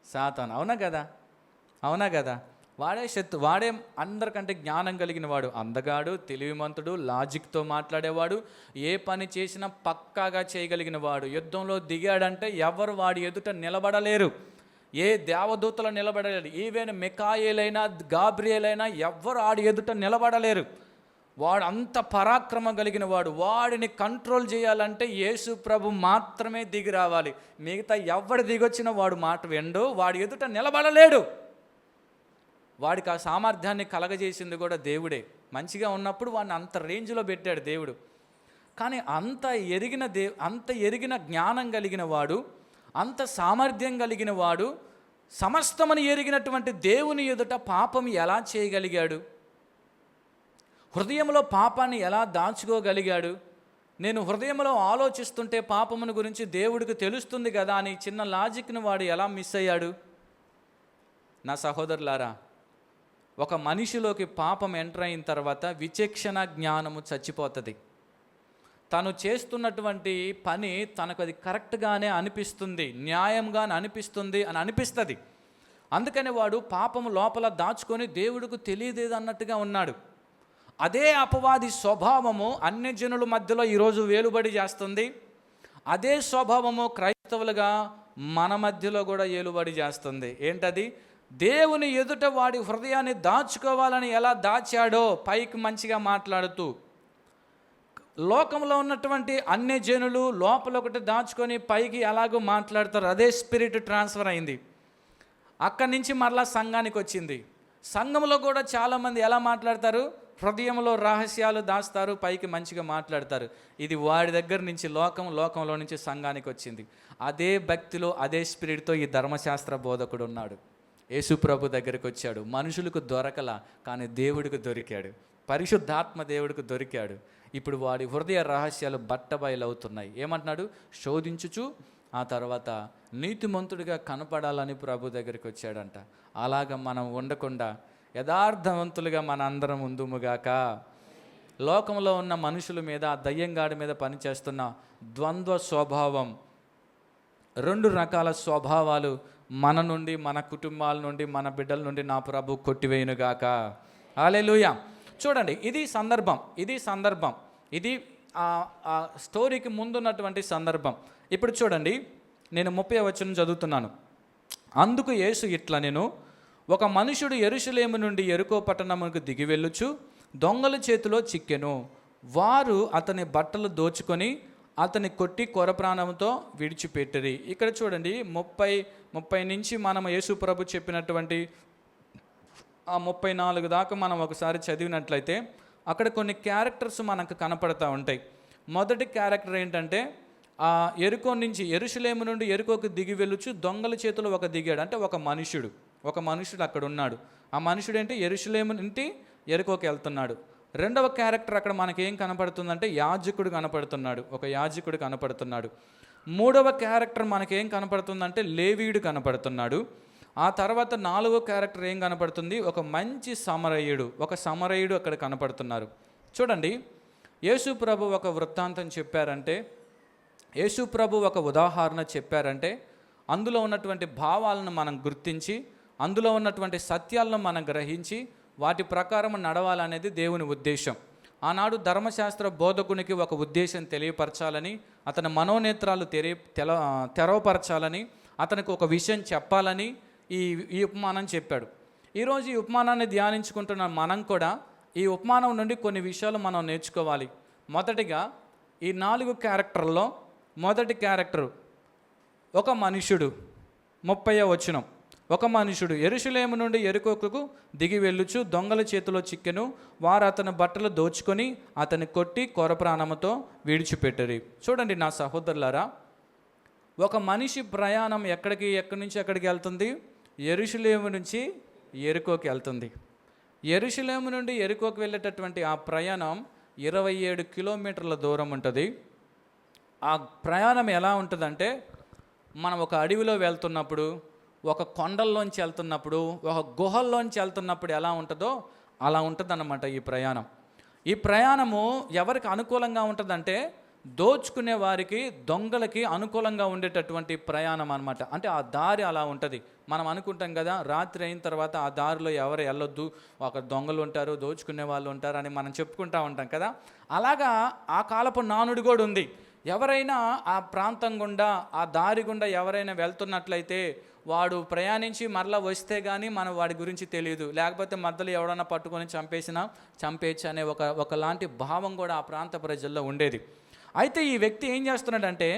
సాతాను. అవునా కదా? వాడే అందరికంటే జ్ఞానం కలిగిన వాడు, అందగాడు, తెలివిమంతుడు, లాజిక్తో మాట్లాడేవాడు, ఏ పని చేసినా పక్కాగా చేయగలిగిన వాడు. యుద్ధంలో దిగాడంటే ఎవరు వాడి ఎదుట నిలబడలేరు, ఏ దేవదూతలు నిలబడలేరు. ఈవెన్ మికాయేలైనా గాబ్రియలైనా ఎవ్వరు ఆడి ఎదుట నిలబడలేరు. వాడు అంత పరాక్రమం కలిగిన వాడు. వాడిని కంట్రోల్ చేయాలంటే యేసు ప్రభు మాత్రమే దిగి రావాలి. మిగతా ఎవడు దిగొచ్చినా వాడు మాట విండు, వాడి ఎదుట నిలబడలేడు. వాడికి ఆ సామర్థ్యాన్ని కలగజేసింది కూడా దేవుడే. మంచిగా ఉన్నప్పుడు వాడిని అంత రేంజ్లో పెట్టాడు దేవుడు. కానీ అంత ఎరిగిన జ్ఞానం కలిగిన వాడు, అంత సామర్థ్యం కలిగిన వాడు, సమస్తమని ఎరిగినటువంటి దేవుని ఎదుట పాపం ఎలా చేయగలిగాడు? హృదయంలో పాపాన్ని ఎలా దాచుకోగలిగాడు? నేను హృదయంలో ఆలోచిస్తుంటే పాపమును గురించి దేవుడికి తెలుస్తుంది కదా అని చిన్న లాజిక్ని వాడు ఎలా మిస్ అయ్యాడు? నా సహోదరులారా, ఒక మనిషిలోకి పాపం ఎంటర్ అయిన తర్వాత విచక్షణ జ్ఞానము చచ్చిపోతుంది. తను చేస్తున్నటువంటి పని తనకు అది కరెక్ట్గానే అనిపిస్తుంది, న్యాయంగానే అనిపిస్తుంది అని అనిపిస్తుంది. అందుకని వాడు పాపము లోపల దాచుకొని దేవుడికి తెలియదేది అన్నట్టుగా ఉన్నాడు. అదే అపవాది స్వభావము అన్యజనుల మధ్యలో ఈరోజు వేలుబడి చేస్తుంది. అదే స్వభావము క్రైస్తవులుగా మన మధ్యలో కూడా ఏలుబడి చేస్తుంది. ఏంటది? దేవుని ఎదుట వాడి హృదయాన్ని దాచుకోవాలని ఎలా దాచాడో పైకి మంచిగా మాట్లాడుతూ, లోకంలో ఉన్నటువంటి అన్ని జనులు లోపల ఒకటి దాచుకొని పైకి ఎలాగో మాట్లాడతారు, అదే స్పిరిట్ ట్రాన్స్ఫర్ అయింది. అక్కడి నుంచి మరలా సంఘానికి వచ్చింది. సంఘంలో కూడా చాలామంది ఎలా మాట్లాడతారు, హృదయంలో రహస్యాలు దాస్తారు, పైకి మంచిగా మాట్లాడతారు. ఇది వాడి దగ్గర నుంచి లోకంలో నుంచి సంఘానికి వచ్చింది. అదే భక్తిలో అదే స్పిరిట్తో ఈ ధర్మశాస్త్ర బోధకుడు ఉన్నాడు. యేసు ప్రభు దగ్గరికి వచ్చాడు, మనుషులకు దొరకల, కానీ దేవుడికి దొరికాడు, పరిశుద్ధాత్మ దేవుడికి దొరికాడు. ఇప్పుడు వాడి హృదయ రహస్యాలు బట్టబయలవుతున్నాయి. ఏమంటున్నాడు, శోధించుచు ఆ తర్వాత నీతిమంతుడిగా కనపడాలని ప్రభు దగ్గరికి వచ్చాడంట. అలాగ మనం ఉండకుండా యథార్థవంతులుగా మన అందరం ఉందుముగాక. లోకంలో ఉన్న మనుషుల మీద, ఆ దయ్యంగాడి మీద పనిచేస్తున్న ద్వంద్వ స్వభావం, 2 రకాల స్వభావాలు మన నుండి, మన కుటుంబాల నుండి, మన బిడ్డల నుండి నా ప్రభు కొట్టివేయునుగాక. హల్లెలూయా. చూడండి, ఇది సందర్భం, ఇది ఆ స్టోరీకి ముందున్నటువంటి సందర్భం. ఇప్పుడు చూడండి, నేను 30వ వచనం చదువుతున్నాను. అందుకు యేసు ఇట్లా నేను, ఒక మనుషుడు యెరూషలేము నుండి యెరికో పట్టణమునకు దిగి వెళ్ళుచు దొంగల చేతిలో చిక్కెను. వారు అతని బట్టలు దోచుకొని అతని కొట్టి కొరప్రాణంతో విడిచిపెట్టిరి. ఇక్కడ చూడండి, 30 నుంచి మనం యేసు ప్రభు చెప్పినటువంటి ఆ 34 దాకా మనం ఒకసారి చదివినట్లయితే అక్కడ కొన్ని క్యారెక్టర్స్ మనకు కనపడతా ఉంటాయి. మొదటి క్యారెక్టర్ ఏంటంటే, యెరూషలేము నుండి యెరికోకు దిగి వెళ్ళుచు దొంగల చేతిలో దిగాడు. అంటే ఒక మనుషుడు అక్కడ ఉన్నాడు. ఆ మనుషుడు ఏంటి, యెరూషలేము నుండి యెరికోకు వెళ్తున్నాడు. రెండవ క్యారెక్టర్ అక్కడ మనకేం కనపడుతుందంటే, ఒక యాజకుడు కనపడుతున్నాడు. మూడవ క్యారెక్టర్ మనకేం కనపడుతుందంటే, లేవీయుడు కనపడుతున్నాడు. ఆ తర్వాత 4వ క్యారెక్టర్ ఏం కనపడుతుంది, ఒక మంచి సమరయుడు అక్కడ కనపడుతున్నారు. చూడండి, యేసు ప్రభు ఒక వృత్తాంతం చెప్పారంటే, యేసు ప్రభు ఒక ఉదాహరణ చెప్పారంటే, అందులో ఉన్నటువంటి భావాలను మనం గుర్తించి, అందులో ఉన్నటువంటి సత్యాలను మనం గ్రహించి వాటి ప్రకారం నడవాలనేది దేవుని ఉద్దేశం. ఆనాడు ధర్మశాస్త్ర బోధకునికి ఒక ఉద్దేశం తెలియపరచాలని, అతని మనోనేత్రాలు తెరవపరచాలని, అతనికి ఒక విషయం చెప్పాలని ఈ ఉపమానం చెప్పాడు. ఈరోజు ఈ ఉపమానాన్ని ధ్యానించుకుంటున్న మనం కూడా ఈ ఉపమానం నుండి కొన్ని విషయాలు మనం నేర్చుకోవాలి. మొదటిగా ఈ 4 క్యారెక్టర్లో మొదటి క్యారెక్టర్ ఒక మనుషుడు. 30వ వచనం, ఒక మనుషుడు యెరూషలేము నుండి యెరికోకు దిగి వెళ్ళుచు దొంగల చేతిలో చిక్కెను. వారు అతని బట్టలు దోచుకొని అతని కొట్టి కొరప్రాణముతో విడిచిపెట్టిరి. చూడండి నా సహోదరులారా, ఒక మనిషి ప్రయాణం ఎక్కడి నుంచి ఎక్కడికి వెళ్తుంది, యెరూషలేము నుంచి యెరికోకి వెళ్తుంది. యెరూషలేము నుండి యెరికోకి వెళ్ళేటటువంటి ఆ ప్రయాణం 27 కిలోమీటర్ల దూరం ఉంటుంది. ఆ ప్రయాణం ఎలా ఉంటుందంటే, మనం ఒక అడవిలో వెళ్తున్నప్పుడు, ఒక కొండల్లోంచి వెళ్తున్నప్పుడు, ఒక గుహల్లోంచి వెళ్తున్నప్పుడు ఎలా ఉంటుందో అలా ఉంటుందన్నమాట ఈ ప్రయాణము ఎవరికి అనుకూలంగా ఉంటుందంటే, దోచుకునే వారికి, దొంగలకి అనుకూలంగా ఉండేటటువంటి ప్రయాణం అనమాట. అంటే ఆ దారి అలా ఉంటుంది. మనం అనుకుంటాం కదా, రాత్రి అయిన తర్వాత ఆ దారిలో ఎవరు వెళ్ళొద్దు, ఒక దొంగలు ఉంటారు, దోచుకునే వాళ్ళు ఉంటారు అని మనం చెప్పుకుంటూ ఉంటాం కదా. అలాగా ఆ కాలపు నానుడి కూడా ఉంది. ఎవరైనా ఆ ప్రాంతం గుండా, ఆ దారి గుండా ఎవరైనా వెళ్తున్నట్లయితే వాడు ప్రయాణించి మరలా వస్తే కానీ మనం వాడి గురించి తెలియదు, లేకపోతే మధ్యలో ఎవడన్నా పట్టుకొని చంపేయచ్చు అనే ఒకలాంటి భావం కూడా ఆ ప్రాంత ప్రజల్లో ఉండేది. అయితే ఈ వ్యక్తి ఏం చేస్తున్నాడంటే,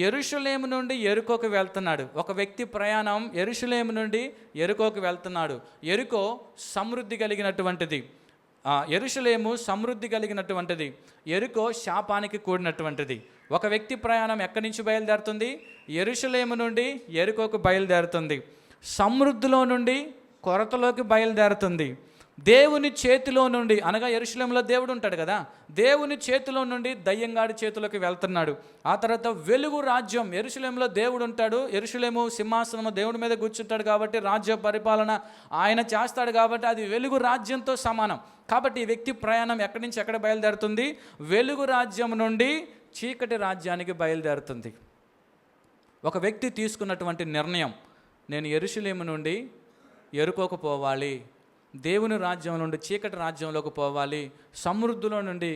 యెరూషలేము నుండి యెరికోకు వెళ్తున్నాడు. ఒక వ్యక్తి ప్రయాణం యెరూషలేము నుండి యెరికోకు వెళ్తున్నాడు. యెరికో సమృద్ధి కలిగినటువంటిది, యెరూషలేము సమృద్ధి కలిగినటువంటిది, యెరికో శాపానికి కూడినటువంటిది. ఒక వ్యక్తి ప్రయాణం ఎక్కడి నుంచి బయలుదేరుతుంది, యెరూషలేము నుండి యెరికోకు బయలుదేరుతుంది. సమృద్ధిలో నుండి కొరతలోకి బయలుదేరుతుంది. దేవుని చేతిలో నుండి, అనగా యెరూషలేములో దేవుడు ఉంటాడు కదా, దేవుని చేతిలో నుండి దయ్యంగాడి చేతిలోకి వెళ్తున్నాడు. ఆ తర్వాత వెలుగు రాజ్యం, యెరూషలేములో దేవుడు ఉంటాడు, యెరూషలేము సింహాసనము దేవుడి మీద కూర్చుంటాడు కాబట్టి రాజ్య పరిపాలన ఆయన చేస్తాడు కాబట్టి అది వెలుగు రాజ్యంతో సమానం. కాబట్టి ఈ వ్యక్తి ప్రయాణం ఎక్కడి నుంచి ఎక్కడ బయలుదేరుతుంది, వెలుగు రాజ్యం నుండి చీకటి రాజ్యానికి బయలుదేరుతుంది. ఒక వ్యక్తి తీసుకున్నటువంటి నిర్ణయం, నేను యెరూషలేము నుండి యెరికోకు పోవాలి, దేవుని రాజ్యం నుండి చీకటి రాజ్యంలోకి పోవాలి, సమృద్ధిలో నుండి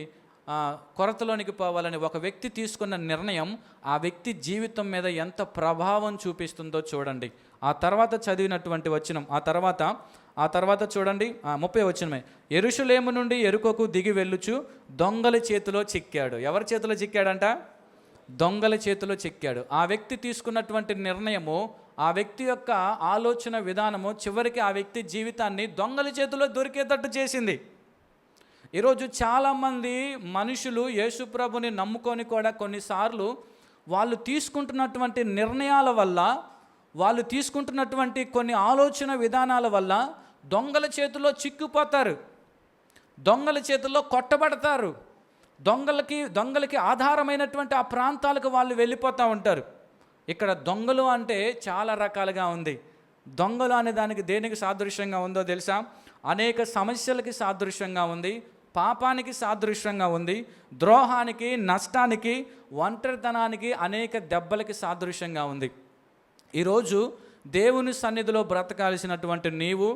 కొరతలోనికి పోవాలని ఒక వ్యక్తి తీసుకున్న నిర్ణయం ఆ వ్యక్తి జీవితం మీద ఎంత ప్రభావం చూపిస్తుందో చూడండి. ఆ తర్వాత చదివినటువంటి వచనం, ఆ తర్వాత చూడండి 30 వచనమే. యెరూషలేము నుండి యెరికోకు దిగి వెళ్ళుచు దొంగల చేతిలో చిక్కాడు. ఎవరి చేతిలో చిక్కాడంట? దొంగల చేతిలో చిక్కాడు. ఆ వ్యక్తి తీసుకున్నటువంటి నిర్ణయము, ఆ వ్యక్తి యొక్క ఆలోచన విధానము చివరికి ఆ వ్యక్తి జీవితాన్ని దొంగల చేతిలో దొరికేటట్టు చేసింది. ఈరోజు చాలామంది మనుషులు యేసుప్రభుని నమ్ముకొని కూడా కొన్నిసార్లు వాళ్ళు తీసుకుంటున్నటువంటి నిర్ణయాల వల్ల, వాళ్ళు తీసుకుంటున్నటువంటి కొన్ని ఆలోచన విధానాల వల్ల దొంగల చేతిలో చిక్కుపోతారు, దొంగల చేతుల్లో కొట్టబడతారు, దొంగలకి ఆధారమైనటువంటి ఆ ప్రాంతాలకు వాళ్ళు వెళ్ళిపోతూ ఉంటారు. ఇక్కడ దొంగలు అంటే చాలా రకాలుగా ఉంది. దొంగలు అనే దానికి దేనికి సాదృశ్యంగా ఉందో తెలుసా? అనేక సమస్యలకి సాదృశ్యంగా ఉంది, పాపానికి సాదృశ్యంగా ఉంది, ద్రోహానికి, నష్టానికి, ఒంటరితనానికి, అనేక దెబ్బలకి సాదృశ్యంగా ఉంది. ఈరోజు దేవుని సన్నిధిలో బ్రతకాల్సినటువంటి నీవు,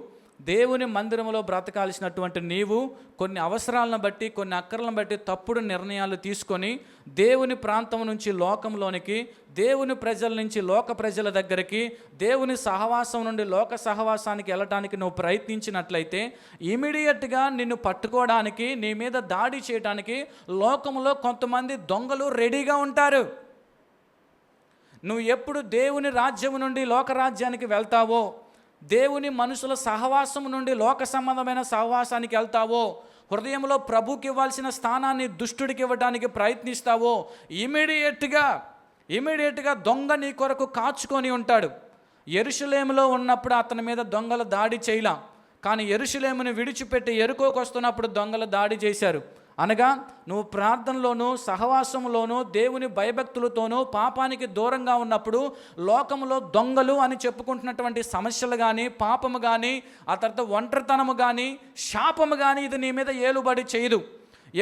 దేవుని మందిరంలో బ్రతకాల్సినటువంటి నీవు కొన్ని అవసరాలను బట్టి, కొన్ని అక్కర్లను బట్టి తప్పుడు నిర్ణయాలు తీసుకొని దేవుని ప్రాంతం నుంచి లోకంలోనికి, దేవుని ప్రజల నుంచి లోక ప్రజల దగ్గరికి, దేవుని సహవాసం నుండి లోక సహవాసానికి వెళ్ళటానికి నువ్వు ప్రయత్నించినట్లయితే ఇమీడియట్గా నిన్ను పట్టుకోవడానికి, నీ మీద దాడి చేయడానికి లోకంలో కొంతమంది దొంగలు రెడీగా ఉంటారు. నువ్వు ఎప్పుడు దేవుని రాజ్యం నుండి లోకరాజ్యానికి వెళ్తావో, దేవుని మనుషుల సహవాసం నుండి లోక సంబంధమైన సహవాసానికి వెళ్తావో, హృదయంలో ప్రభుకి ఇవ్వాల్సిన స్థానాన్ని దుష్టుడికి ఇవ్వడానికి ప్రయత్నిస్తావో ఇమీడియట్గా దొంగ నీ కొరకు కాచుకొని ఉంటాడు. యెరూషలేములో ఉన్నప్పుడు అతని మీద దొంగలు దాడి చేయలా, కానీ యెరూషలేముని విడిచిపెట్టి యెరికోకు వస్తున్నప్పుడు దొంగలు దాడి చేశారు. అనగా నువ్వు ప్రార్థనలోనూ, సహవాసంలోనూ, దేవుని భయభక్తులతోనూ పాపానికి దూరంగా ఉన్నప్పుడు లోకంలో దొంగలు అని చెప్పుకుంటున్నటువంటి సమస్యలు కానీ, పాపము కానీ, ఆ తర్వాత ఒంటరితనము కానీ, శాపము కానీ ఇది నీ మీద ఏలుబడి చేయదు.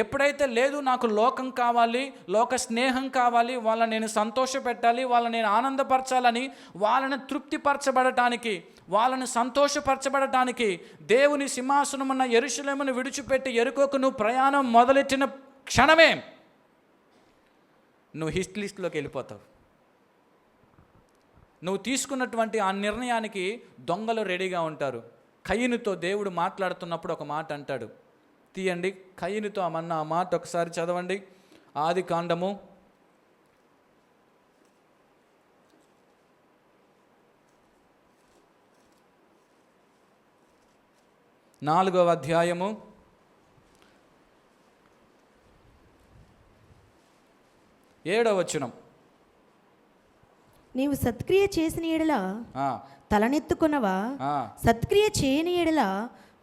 ఎప్పుడైతే లేదు నాకు లోకం కావాలి, లోక స్నేహం కావాలి, వాళ్ళని నేను సంతోషపెట్టాలి, వాళ్ళని నేను ఆనందపరచాలని, వాళ్ళని తృప్తిపరచబడటానికి, వాళ్ళని సంతోషపరచబడటానికి దేవుని సింహాసనమున్న యెరూషలేమును విడిచిపెట్టి యెరికోకు నువ్వు ప్రయాణం మొదలెట్టిన క్షణమే నువ్వు హిట్ లిస్ట్లోకి వెళ్ళిపోతావు. నువ్వు తీసుకున్నటువంటి ఆ నిర్ణయానికి దొంగలు రెడీగా ఉంటారు. కయీనుతో దేవుడు మాట్లాడుతున్నప్పుడు ఒక మాట అంటాడు, తీయండి కయీనుతో అన్న ఆ మాట ఒకసారి చదవండి. ఆదికాండము 4వ అధ్యాయము 7వ వచనం. నీవు సత్క్రియ చేసిన ఎడల తలనెత్తుకొనవా, సత్క్రియ చేయని ఎడల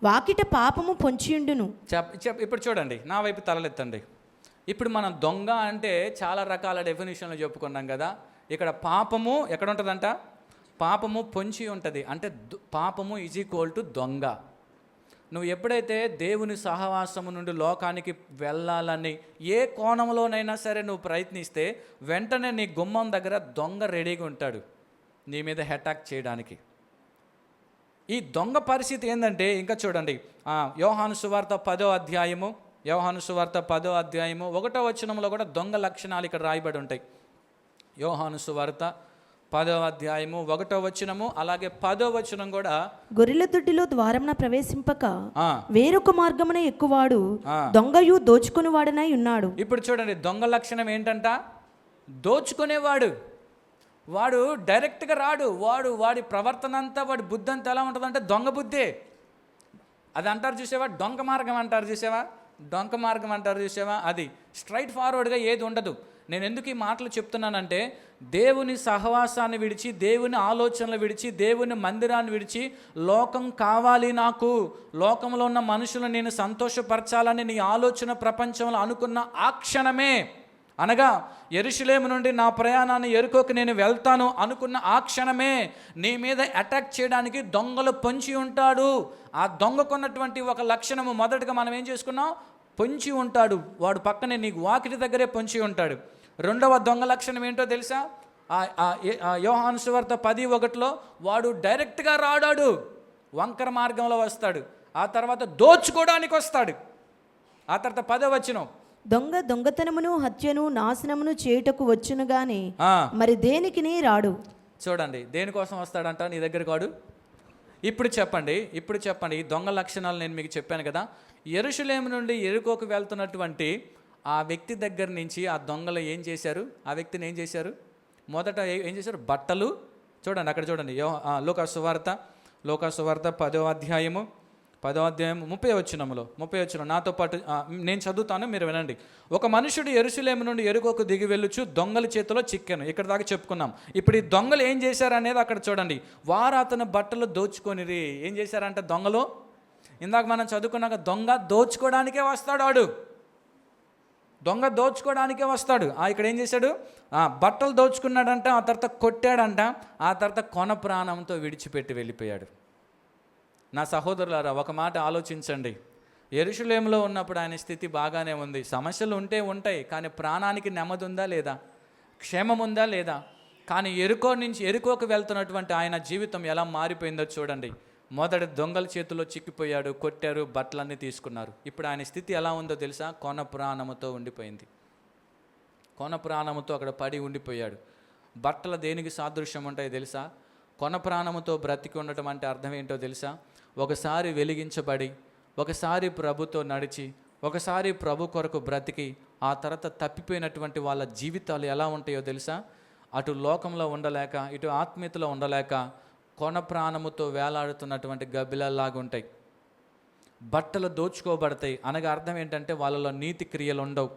వాకిట పాపము పొంచియుండును. ఇప్పుడు చూడండి, నా వైపు తలలెత్తండి. ఇప్పుడు మనం దొంగ అంటే చాలా రకాల డెఫినేషన్లు చెప్పుకున్నాం కదా. ఇక్కడ పాపము ఎక్కడ ఉంటుందంట? పాపము పొంచి ఉంటుంది. అంటే పాపము ఈజ్ ఈక్వల్ టు దొంగ. నువ్వు ఎప్పుడైతే దేవుని సహవాసము నుండి లోకానికి వెళ్ళాలని ఏ కోణంలోనైనా సరే నువ్వు ప్రయత్నిస్తే వెంటనే నీ గుమ్మం దగ్గర దొంగ రెడీగా ఉంటాడు నీ మీద అటాక్ చేయడానికి. ఈ దొంగ పరిస్థితి ఏంటంటే, ఇంకా చూడండి, యోహాను సువార్త 10వ అధ్యాయము 1వ వచనంలో కూడా దొంగ లక్షణాలు ఇక్కడ రాయబడి ఉంటాయి. యోహాను సువార్త 10వ అధ్యాయము 1వ వచనము, అలాగే 10వ వచనం కూడా, గొర్రెల దొడ్డిలో ద్వారమున ప్రవేశింపక వేరొక మార్గమున ఎక్కువాడు దొంగయు దోచుకునేవాడనై ఉన్నాడు. ఇప్పుడు చూడండి, దొంగ లక్షణం ఏంటంట? దోచుకునేవాడు. వాడు డైరెక్ట్గా రాడు. వాడి ప్రవర్తన అంతా, వాడి బుద్ధి అంతా ఎలా ఉంటుందంటే దొంగ బుద్ధే. అది అంటారు చూసేవా, డొంక మార్గం అంటారు చూసేవా, అది స్ట్రైట్ ఫార్వర్డ్గా ఏది ఉండదు. నేను ఎందుకు ఈ మాటలు చెప్తున్నానంటే, దేవుని సహవాసాన్ని విడిచి, దేవుని ఆలోచనలు విడిచి, దేవుని మందిరాన్ని విడిచి, లోకం కావాలి నాకు, లోకంలో ఉన్న మనుషులను నేను సంతోషపరచాలని నీ ఆలోచన ప్రపంచంలో అనుకున్న ఆ క్షణమే, అనగా యెరూషలేము నుండి నా ప్రయాణాన్ని యెరికోకు నేను వెళ్తాను అనుకున్న ఆ క్షణమే నీ మీద అటాక్ చేయడానికి దొంగలు పొంచి ఉంటాడు. ఆ దొంగకున్నటువంటి ఒక లక్షణము, మొదటగా మనం ఏం చేసుకున్నాం? పొంచి ఉంటాడు. వాడు పక్కనే నీకు వాకిటి దగ్గరే పొంచి ఉంటాడు. రెండవ దొంగ లక్షణం ఏంటో తెలుసా? యోహాను సువార్త 10:1 వాడు డైరెక్ట్గా రాడాడు, వంకర మార్గంలో వస్తాడు. ఆ తర్వాత దోచుకోవడానికి వస్తాడు. ఆ తర్వాత 10వ వచనం, దొంగ దొంగతనమును, హత్యను, నాశనమును చేయుటకు వచ్చును గాని మరి దేనికిని రాడు. చూడండి, దేనికోసం వస్తాడంట నీ దగ్గరికి వాడు? ఇప్పుడు చెప్పండి ఈ దొంగ లక్షణాలు నేను మీకు చెప్పాను కదా. యెరూషలేము నుండి యెరికోకు వెళ్తున్నటువంటి ఆ వ్యక్తి దగ్గర నుంచి ఆ దొంగలు ఏం చేశారు? ఆ వ్యక్తిని ఏం చేశారు? మొదట ఏం చేశారు? బట్టలు. చూడండి అక్కడ చూడండి, లూకా సువార్త 10వ అధ్యాయము 30వ వచనంలో నాతో పాటు నేను చదువుతాను, మీరు వినండి. ఒక మనుషుడు యెరూషలేము నుండి యెరికోకు దిగి వెళ్ళుచు దొంగల చేతిలో చిక్కాను. ఇక్కడ దాకా చెప్పుకున్నాం. ఇప్పుడు ఈ దొంగలు ఏం చేశారు అనేది అక్కడ చూడండి. వారు అతని బట్టలు దోచుకొనిరి. ఏం చేశారంటే దొంగలు, ఇందాక మనం చదువుకున్నాక దొంగ దోచుకోవడానికే వస్తాడు. ఇక్కడ ఏం చేశాడు? బట్టలు దోచుకున్నాడంట, ఆ తర్వాత కొట్టాడంట, ఆ తర్వాత కొన ప్రాణంతో విడిచిపెట్టి వెళ్ళిపోయాడు. నా సహోదరులారా, ఒక మాట ఆలోచించండి. యెరూషలేములో ఉన్నప్పుడు ఆయన స్థితి బాగానే ఉంది. సమస్యలు ఉంటాయి, కానీ ప్రాణానికి నెమ్మది ఉందా లేదా? క్షేమం ఉందా లేదా? కానీ యెరికోకు వెళ్తున్నటువంటి ఆయన జీవితం ఎలా మారిపోయిందో చూడండి. మొదట దొంగల చేతిలో చిక్కిపోయాడు, కొట్టారు, బట్టలన్నీ తీసుకున్నారు. ఇప్పుడు ఆయన స్థితి ఎలా ఉందో తెలుసా? కొన ప్రాణముతో ఉండిపోయింది. కొన ప్రాణముతో అక్కడ పడి ఉండిపోయాడు. బట్టలు దేనికి సాదృశ్యం ఉంటాయో తెలుసా? కొన ప్రాణముతో బ్రతికి ఉండటం అంటే అర్థం ఏంటో తెలుసా? ఒకసారి వెలిగించబడి, ఒకసారి ప్రభుతో నడిచి, ఒకసారి ప్రభు కొరకు బ్రతికి, ఆ తర్వాత తప్పిపోయినటువంటి వాళ్ళ జీవితాలు ఎలా ఉంటాయో తెలుసా? అటు లోకంలో ఉండలేక, ఇటు ఆత్మీయతలో ఉండలేక కొన ప్రాణముతో వేలాడుతున్నటువంటి గబ్బిలలాగా ఉంటాయి. బట్టలు దోచుకోబడతాయి అనగా అర్థం ఏంటంటే వాళ్ళలో నీతి క్రియలు ఉండవు,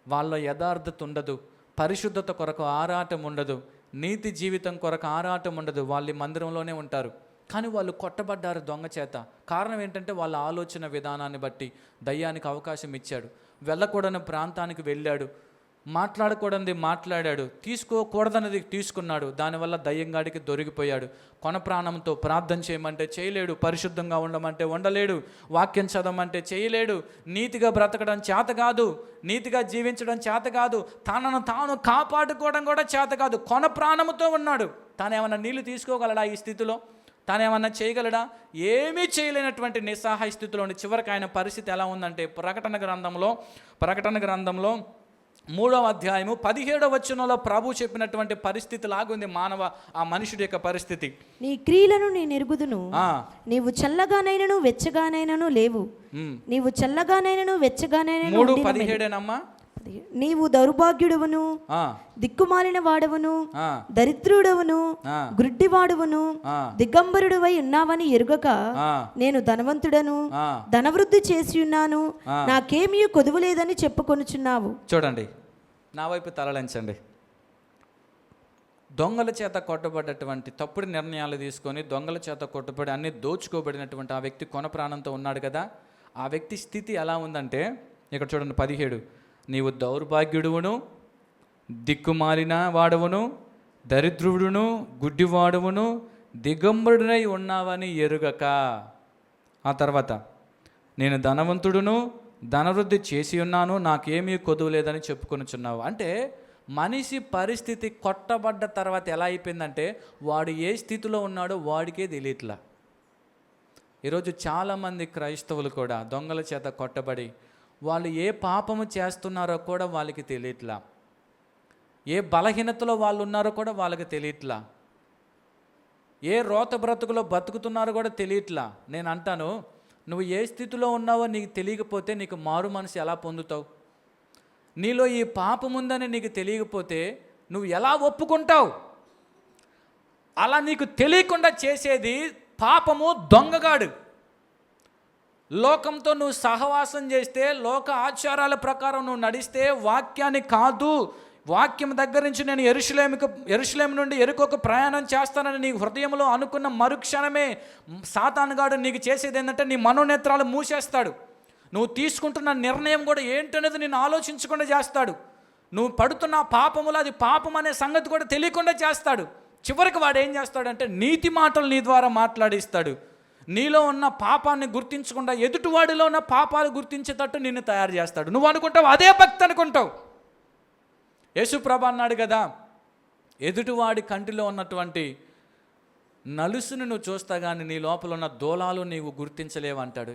వాళ్ళ యథార్థత ఉండదు, పరిశుద్ధత కొరకు ఆరాటం ఉండదు, నీతి జీవితం కొరకు ఆరాటం ఉండదు. వాళ్ళు మందిరంలోనే ఉంటారు, కానీ వాళ్ళు కొట్టబడ్డారు దొంగ చేత. కారణం ఏంటంటే వాళ్ళ ఆలోచన విధానాన్ని బట్టి దయ్యానికి అవకాశం ఇచ్చాడు. వెళ్ళకూడని ప్రాంతానికి వెళ్ళాడు, మాట్లాడకూడనిది మాట్లాడాడు, తీసుకోకూడదన్నది తీసుకున్నాడు. దానివల్ల దయ్యంగాడికి దొరికిపోయాడు. కొన ప్రాణంతో ప్రార్థన చేయమంటే చేయలేడు, పరిశుద్ధంగా ఉండమంటే ఉండలేడు, వాక్యం చదవమంటే చేయలేడు, నీతిగా బ్రతకడం చేత కాదు, నీతిగా జీవించడం చేత కాదు, తనను తాను కాపాడుకోవడం కూడా చేత కాదు. కొన ప్రాణముతో ఉన్నాడు. తానేమన్నా నీళ్లు తీసుకోగలడా? ఈ స్థితిలో తానేమన్నా చేయగలడా? ఏమీ చేయలేనటువంటి నిస్సహాయ స్థితిలో ఉండి చివరికి ఆయన పరిస్థితి ఎలా ఉందంటే ప్రకటన గ్రంథంలో 3వ అధ్యాయము 17వ వచనంలో ప్రభు చెప్పినటువంటి పరిస్థితి లాగుంది ఆ మనుషుడి యొక్క పరిస్థితి. నీ క్రియలను నేను ఎరుగుదును, నీవు చల్లగానైనను వెచ్చగానైనను లేవు. నీవు చల్లగానైనను వెచ్చగానైనను 3:17 నీవు దౌర్భాగ్యుడవును, దిక్కుమాలిన వాడవును, దరిద్రుడవును, గ్రుడ్డివాడవును, దిగంబరుడువై ఉన్నావని ఎరుగక నేను ధనవంతుడను, ధనవృద్ధి చేసి ఉన్నాను, నాకేమీ కొదువలేదని చెప్పుకొనుచున్నావు. చూడండి, నా వైపు తలలంచండి. దొంగల చేత కొట్టబడ్డటువంటి తప్పుడు నిర్ణయాలు తీసుకొని దొంగల చేత కొట్టబడి అన్ని దోచుకోబడినటువంటి ఆ వ్యక్తి కొన ప్రాణంతో ఉన్నాడు కదా. ఆ వ్యక్తి స్థితి ఎలా ఉందంటే ఇక్కడ చూడండి 17, నీవు దౌర్భాగ్యుడువును, దిక్కుమాలిన వాడవును, దరిద్రుడును, గుడ్డివాడవును, దిగంబరుడై ఉన్నావని ఎరుగక. ఆ తర్వాత నేను ధనవంతుడును, ధనవృద్ధి చేసి ఉన్నాను, నాకేమీ కొదువు లేదని చెప్పుకొనుచున్నావు. అంటే మనిషి పరిస్థితి కొట్టబడ్డ తర్వాత ఎలా అయిపోయిందంటే వాడు ఏ స్థితిలో ఉన్నాడో వాడికే తెలియట్లా. ఈరోజు చాలామంది క్రైస్తవులు కూడా దొంగల చేత కొట్టబడి వాళ్ళు ఏ పాపము చేస్తున్నారో కూడా వాళ్ళకి తెలియట్లా, ఏ బలహీనతలో వాళ్ళు ఉన్నారో కూడా వాళ్ళకి తెలియట్లా, ఏ రోత బ్రతుకులో బతుకుతున్నారో కూడా తెలియట్లా. నేను అంటాను, నువ్వు ఏ స్థితిలో ఉన్నావో నీకు తెలియకపోతే నీకు మారు మనసు ఎలా పొందుతావు? నీలో ఈ పాపం ఉందని నీకు తెలియకపోతే నువ్వు ఎలా ఒప్పుకుంటావు? అలా నీకు తెలియకుండా చేసేది పాపము, దొంగగాడు. లోకంతో నువ్వు సహవాసం చేస్తే, లోక ఆచారాల ప్రకారం నువ్వు నడిస్తే, వాక్యాన్ని కాదు, వాక్యం దగ్గర నుంచి నేను యెరూషలేము నుండి యెరికోకు ప్రయాణం చేస్తానని నీ హృదయంలో అనుకున్న మరుక్షణమే సాతానుగాడు నీకు చేసేది ఏంటంటే నీ మనోనేత్రాలు మూసేస్తాడు. నువ్వు తీసుకుంటున్న నిర్ణయం కూడా ఏంటనేది నేను ఆలోచించకుండా చేస్తాడు. నువ్వు పడుతున్న పాపములో అది పాపం అనే సంగతి కూడా తెలియకుండా చేస్తాడు. చివరికి వాడు ఏం చేస్తాడంటే నీతి మాటలు నీ ద్వారా మాట్లాడిస్తాడు. నీలో ఉన్న పాపాన్ని గుర్తించకుండా ఎదుటివాడిలో ఉన్న పాపాలు గుర్తించేటట్టు నిన్ను తయారు చేస్తాడు. నువ్వు అనుకుంటావు అదే భక్తి అనుకుంటావు. యేసుప్రభు అన్నాడు కదా, ఎదుటివాడి కంటిలో ఉన్నటువంటి నలుసును నువ్వు చూస్తా కానీ నీ లోపల ఉన్న దూలాలు నీవు గుర్తించలేవు అంటాడు.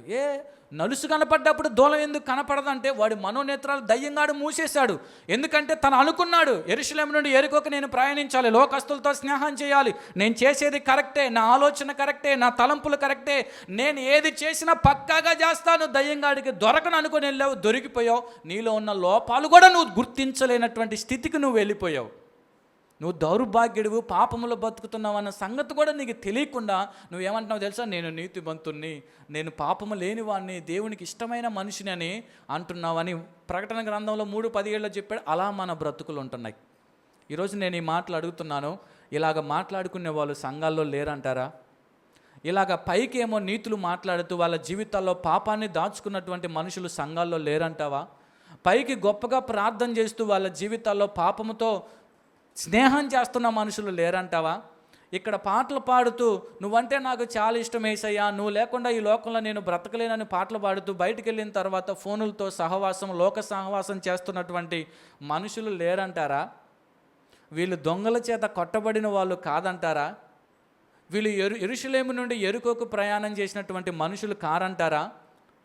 నలుసు కనపడ్డప్పుడు దూలం ఎందుకు కనపడదంటే వాడి మనోనేత్రాలు దయ్యంగాడు మూసేశాడు. ఎందుకంటే తను అనుకున్నాడు, యెరూషలేము నుండి యెరికోకు నేను ప్రయాణించాలి, లోకస్తులతో స్నేహం చేయాలి, నేను చేసేది కరెక్టే, నా ఆలోచన కరెక్టే, నా తలంపులు కరెక్టే, నేను ఏది చేసినా పక్కాగా చేస్తాను. దయ్యంగాడికి దొరకను అనుకుని వెళ్ళావు, దొరికిపోయావు. నీలో ఉన్న లోపాలు కూడా నువ్వు గుర్తించలేనటువంటి స్థితికి నువ్వు వెళ్ళిపోయావు. నువ్వు దౌర్భాగ్యుడివి, పాపములో బతుకుతున్నావు అన్న సంగతి కూడా నీకు తెలియకుండా నువ్వేమంటున్నావు తెలుసా? నేను నీతిమంతుణ్ణి, నేను పాపము లేనివాడిని, దేవునికి ఇష్టమైన మనిషిని అని అంటున్నావని ప్రకటన గ్రంథంలో 3:17 చెప్పాడు. అలా మన బ్రతుకులు ఉంటున్నాయి. ఈరోజు నేను ఈ మాటలు అడుగుతున్నాను, ఇలాగ మాట్లాడుకునే వాళ్ళు సంఘాల్లో లేరంటారా? ఇలాగ పైకి ఏమో నీతులు మాట్లాడుతూ వాళ్ళ జీవితాల్లో పాపాన్ని దాచుకున్నటువంటి మనుషులు సంఘాల్లో లేరంటావా? పైకి గొప్పగా ప్రార్థన చేస్తూ వాళ్ళ జీవితాల్లో పాపముతో స్నేహం చేస్తున్న మనుషులు లేరంటావా? ఇక్కడ పాటలు పాడుతూ నువ్వంటే నాకు చాలా ఇష్టం యేసయ్యా, నువ్వు లేకుండా ఈ లోకంలో నేను బ్రతకలేనని పాటలు పాడుతూ బయటికి వెళ్ళిన తర్వాత ఫోనులతో సహవాసం, లోక సహవాసం చేస్తున్నటువంటి మనుషులు లేరంటారా? వీళ్ళు దొంగల చేత కొట్టబడిన వాళ్ళు కాదంటారా? వీళ్ళు యెరూషలేము నుండి యెరికోకు ప్రయాణం చేసినటువంటి మనుషులు కారంటారా?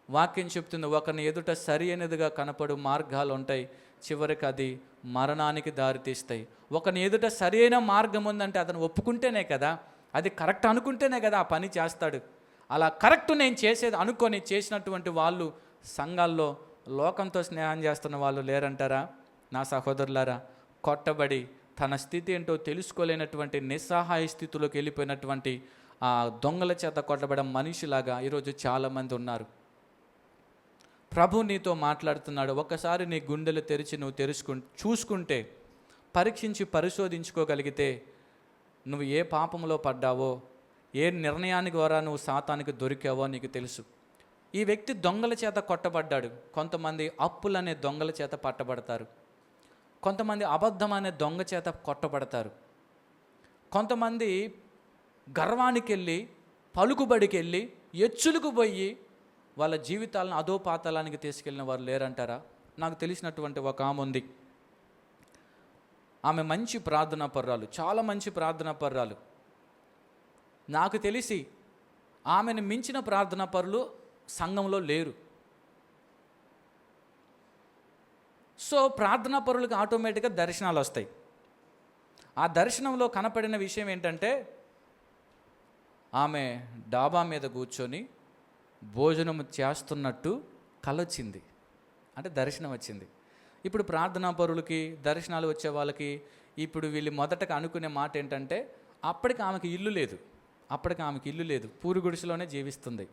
వాక్యం చెప్తుంది, ఒకరిని ఎదుట సరి అయినదిగా కనపడు మార్గాలు ఉంటాయి, చివరికి అది మరణానికి దారితీస్తాయి. ఒకని ఎదుట సరి అయిన మార్గం ఉందంటే అతను ఒప్పుకుంటేనే కదా, అది కరెక్ట్ అనుకుంటేనే కదా ఆ పని చేస్తాడు. అలా కరెక్ట్ నేను చేసేది అనుకొని చేసినటువంటి వాళ్ళు సంఘాల్లో లోకంతో స్నేహం చేస్తున్న వాళ్ళు లేరంటారా? నా సహోదరులారా, కొట్టబడి తన స్థితి ఏంటో తెలుసుకోలేనటువంటి నిస్సహాయ స్థితిలోకి వెళ్ళిపోయినటువంటి ఆ దొంగల చేత కొట్టబడిన మనిషిలాగా ఈరోజు చాలామంది ఉన్నారు. ప్రభు నీతో మాట్లాడుతున్నాడు. ఒక్కసారి నీ గుండెలు తెరిచి నువ్వు చూసుకుంటే, పరీక్షించి పరిశోధించుకోగలిగితే నువ్వు ఏ పాపంలో పడ్డావో, ఏ నిర్ణయానికి ద్వారా నువ్వు సాతానికి దొరికావో నీకు తెలుసు. ఈ వ్యక్తి దొంగల చేత కొట్టబడ్డాడు. కొంతమంది అప్పులనే దొంగల చేత పట్టబడతారు, కొంతమంది అబద్ధం అనే దొంగ చేత కొట్టబడతారు, కొంతమంది గర్వానికి వెళ్ళి, పలుకుబడికి వెళ్ళి, ఎచ్చులకు పోయి వాళ్ళ జీవితాలను అధోపాతాళానికి తీసుకెళ్ళిన వారు లేరంటారా? నాకు తెలిసినటువంటి ఒక ఆమె ఉంది. ఆమె మంచి ప్రార్థనా పర్రాలు, చాలా మంచి ప్రార్థనా పర్రాలు. నాకు తెలిసి ఆమెను మించిన ప్రార్థనా పరులు సంఘంలో లేరు. సో ప్రార్థనా పరులకు ఆటోమేటిక్గా దర్శనాలు వస్తాయి. ఆ దర్శనంలో కనపడిన విషయం ఏంటంటే, ఆమె డాబా మీద కూర్చొని భోజనం చేస్తున్నట్టు కలొచ్చింది, అంటే దర్శనం వచ్చింది. ఇప్పుడు ప్రార్థనా పరులకి, దర్శనాలు వచ్చే వాళ్ళకి ఇప్పుడు వీళ్ళు మొదటగా అనుకునే మాట ఏంటంటే, అప్పటికి ఆమెకి ఇల్లు లేదు, పూరి గుడిసెలోనే జీవిస్తుంది.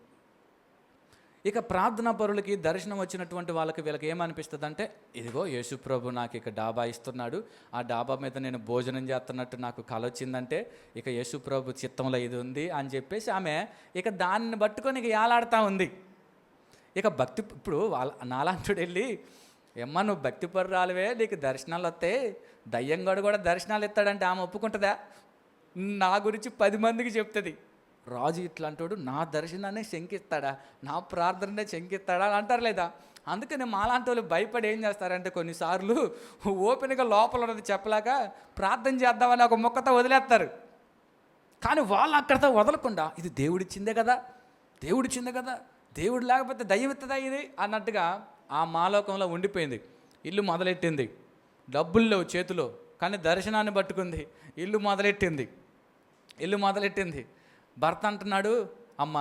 ఇక ప్రార్థనా పరులకి, దర్శనం వచ్చినటువంటి వాళ్ళకి వీళ్ళకి ఏమనిపిస్తుంది అంటే, ఇదిగో యేసు ప్రభు నాకు ఇక డాబా ఇస్తున్నాడు, ఆ డాబా మీద నేను భోజనం చేస్తున్నట్టు నాకు కల వచ్చిందంటే ఇక యేసు ప్రభు చిత్తంలో ఇది ఉంది అని చెప్పేసి ఆమె ఇక దాన్ని పట్టుకొని ఇక ఏలాడుతూ ఉంది. ఇక భక్తి, ఇప్పుడు నాలాంటుడు వెళ్ళి, ఏమ్మా నువ్వు భక్తి పరురాలువే, నీకు దర్శనాలు వస్తాయి, దయ్యంగాడు కూడా దర్శనాలు ఇస్తాడంటే ఆమె ఒప్పుకుంటుందా? నా గురించి 10 మందికి చెప్తుంది. రాజు ఇట్లాంటాడు, నా దర్శనాన్ని శంకిస్తాడా, నా ప్రార్థననే శంకిస్తాడా అని అంటారు లేదా? అందుకని మాలాంటి వాళ్ళు భయపడి ఏం చేస్తారంటే కొన్నిసార్లు ఓపెన్గా లోపల ఉన్నది చెప్పలేక ప్రార్థన చేద్దామని ఒక మొక్కతో వదిలేస్తారు. కానీ వాళ్ళు అక్కడితో వదలకుండా ఇది దేవుడిచ్చిందే కదా, దేవుడు లేకపోతే దయ్యం ఇస్తుందా ఇది అన్నట్టుగా ఆ మాలోకంలో ఉండిపోయింది. ఇల్లు మొదలెట్టింది, డబ్బులు లేవు చేతిలో, కానీ దర్శనాన్ని పట్టుకుంది. ఇల్లు మొదలెట్టింది. భర్త అంటున్నాడు, అమ్మ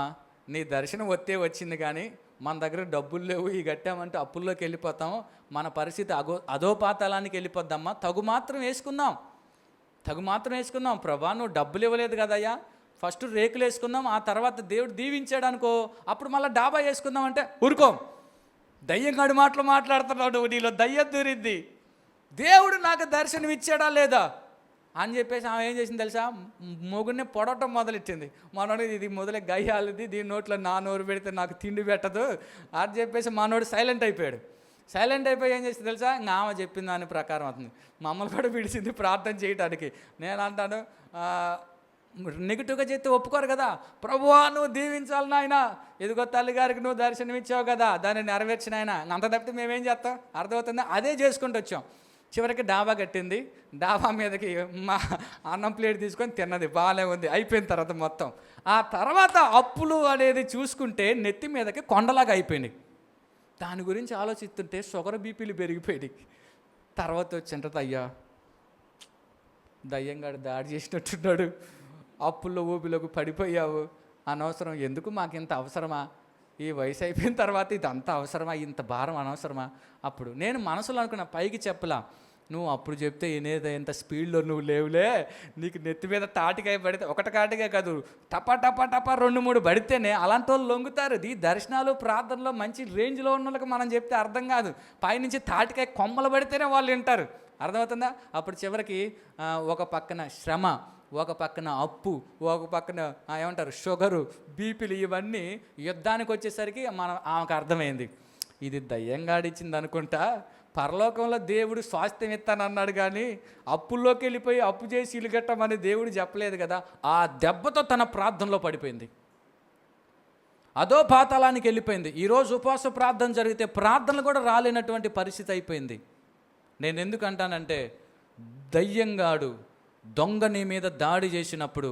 నీ దర్శనం వచ్చింది కానీ మన దగ్గర డబ్బులు లేవు, ఈ కట్టామంటే అప్పుల్లోకి వెళ్ళిపోతాము, మన పరిస్థితి అధోపాతాళానికి వెళ్ళిపోద్దమ్మా, తగు మాత్రం వేసుకుందాం. ప్రభా నువ్వు డబ్బులు ఇవ్వలేదు కదయ్యా, ఫస్ట్ రేకులు వేసుకుందాం, ఆ తర్వాత దేవుడు దీవించాడు అనుకో, అప్పుడు మళ్ళీ డాబా వేసుకుందాం అంటే ఊరుకో, దయ్యంగాడి మాటలు మాట్లాడుతున్నాడు, నీలో దయ్యం దూరింది, దేవుడు నాకు దర్శనం ఇచ్చాడా లేదా అని చెప్పేసి ఆమె ఏం చేసింది తెలుసా? మొగుడిని పొడవటం మొదలెట్టింది. మనోడు ఇది మొదలే గయ్యాలిది, దీని నోట్లో నా నోరు పెడితే నాకు తిండి పెట్టదు అని చెప్పేసి మనోడు సైలెంట్ అయిపోయి ఏం చేసింది తెలుసా? ఇంకా ఆమె చెప్పిన దాని ప్రకారం అవుతుంది. మమ్మల్ని కూడా పిలిచింది ప్రార్థన చేయడానికి. నేను అంటాను, నెగిటివ్గా చెప్తే ఒప్పుకోరు కదా. ప్రభువా నువ్వు దీవించాలి నాయన, ఇదిగో తల్లిగారికి నువ్వు దర్శనం ఇచ్చావు కదా, దాన్ని నెరవేర్చిన ఆయన, అంత తప్పితే మేమేం చేస్తాం? అర్థమవుతుందా? అదే చేసుకుంటూ వచ్చాం. చివరికి డాబా కట్టింది. డాబా మీదకి మా అన్నం ప్లేట్ తీసుకొని తిన్నది, బాగానే ఉంది. అయిపోయిన తర్వాత మొత్తం ఆ తర్వాత అప్పులు అనేది చూసుకుంటే నెత్తి మీదకి కొండలాగా అయిపోయినాయి. దాని గురించి ఆలోచిస్తుంటే షుగర్ బీపీలు పెరిగిపోయినాయి. తర్వాత వచ్చింటది, అయ్యా దయ్యంగాడు దాడి చేసినట్టున్నాడు, అప్పుల్లో ఊపిలోకి పడిపోయావు, అనవసరం, ఎందుకు మాకు ఇంత అవసరమా, ఈ వయసు అయిపోయిన తర్వాత ఇదంతా అవసరమా, ఇంత భారం అనవసరమా. అప్పుడు నేను మనసులో అనుకున్న, పైకి చెప్పలా, నువ్వు అప్పుడు చెప్తే వినేది, ఇంత స్పీడ్లో నువ్వు లేవులే, నీకు నెత్తి మీద తాటికాయ పడితే, ఒకటి కాటికాయ కాదు, టపా టపా టపా 2-3 పడితేనే అలాంటి వాళ్ళు లొంగుతారు. ఈ దర్శనాలు ప్రార్థనలో మంచి రేంజ్లో ఉన్న వాళ్ళకి మనం చెప్తే అర్థం కాదు, పైనుంచి తాటికాయ కొమ్మలు పడితేనే వాళ్ళు వింటారు. అర్థమవుతుందా? అప్పుడు చివరికి ఒక పక్కన శ్రమ, ఒక పక్కన అప్పు, ఒక పక్కన ఏమంటారు షుగరు, బీపీలు, ఇవన్నీ యుద్ధానికి వచ్చేసరికి ఆమెకు అర్థమైంది, ఇది దయ్యంగాడిచ్చింది అనుకుంటా, పరలోకంలో దేవుడు స్వాస్థ్యం ఇస్తానన్నాడు కానీ అప్పుల్లోకి వెళ్ళిపోయి అప్పు చేసి ఇల్లు కట్టమని దేవుడు చెప్పలేదు కదా. ఆ దెబ్బతో తన ప్రార్థనలో పడిపోయింది, అదో పాతాళానికి వెళ్ళిపోయింది. ఈరోజు ఉపవాస ప్రార్థన జరిగితే ప్రార్థనలు కూడా రాలేనటువంటి పరిస్థితి అయిపోయింది. నేను ఎందుకు అంటానంటే, దయ్యంగాడు దొంగ నీ మీద దాడి చేసినప్పుడు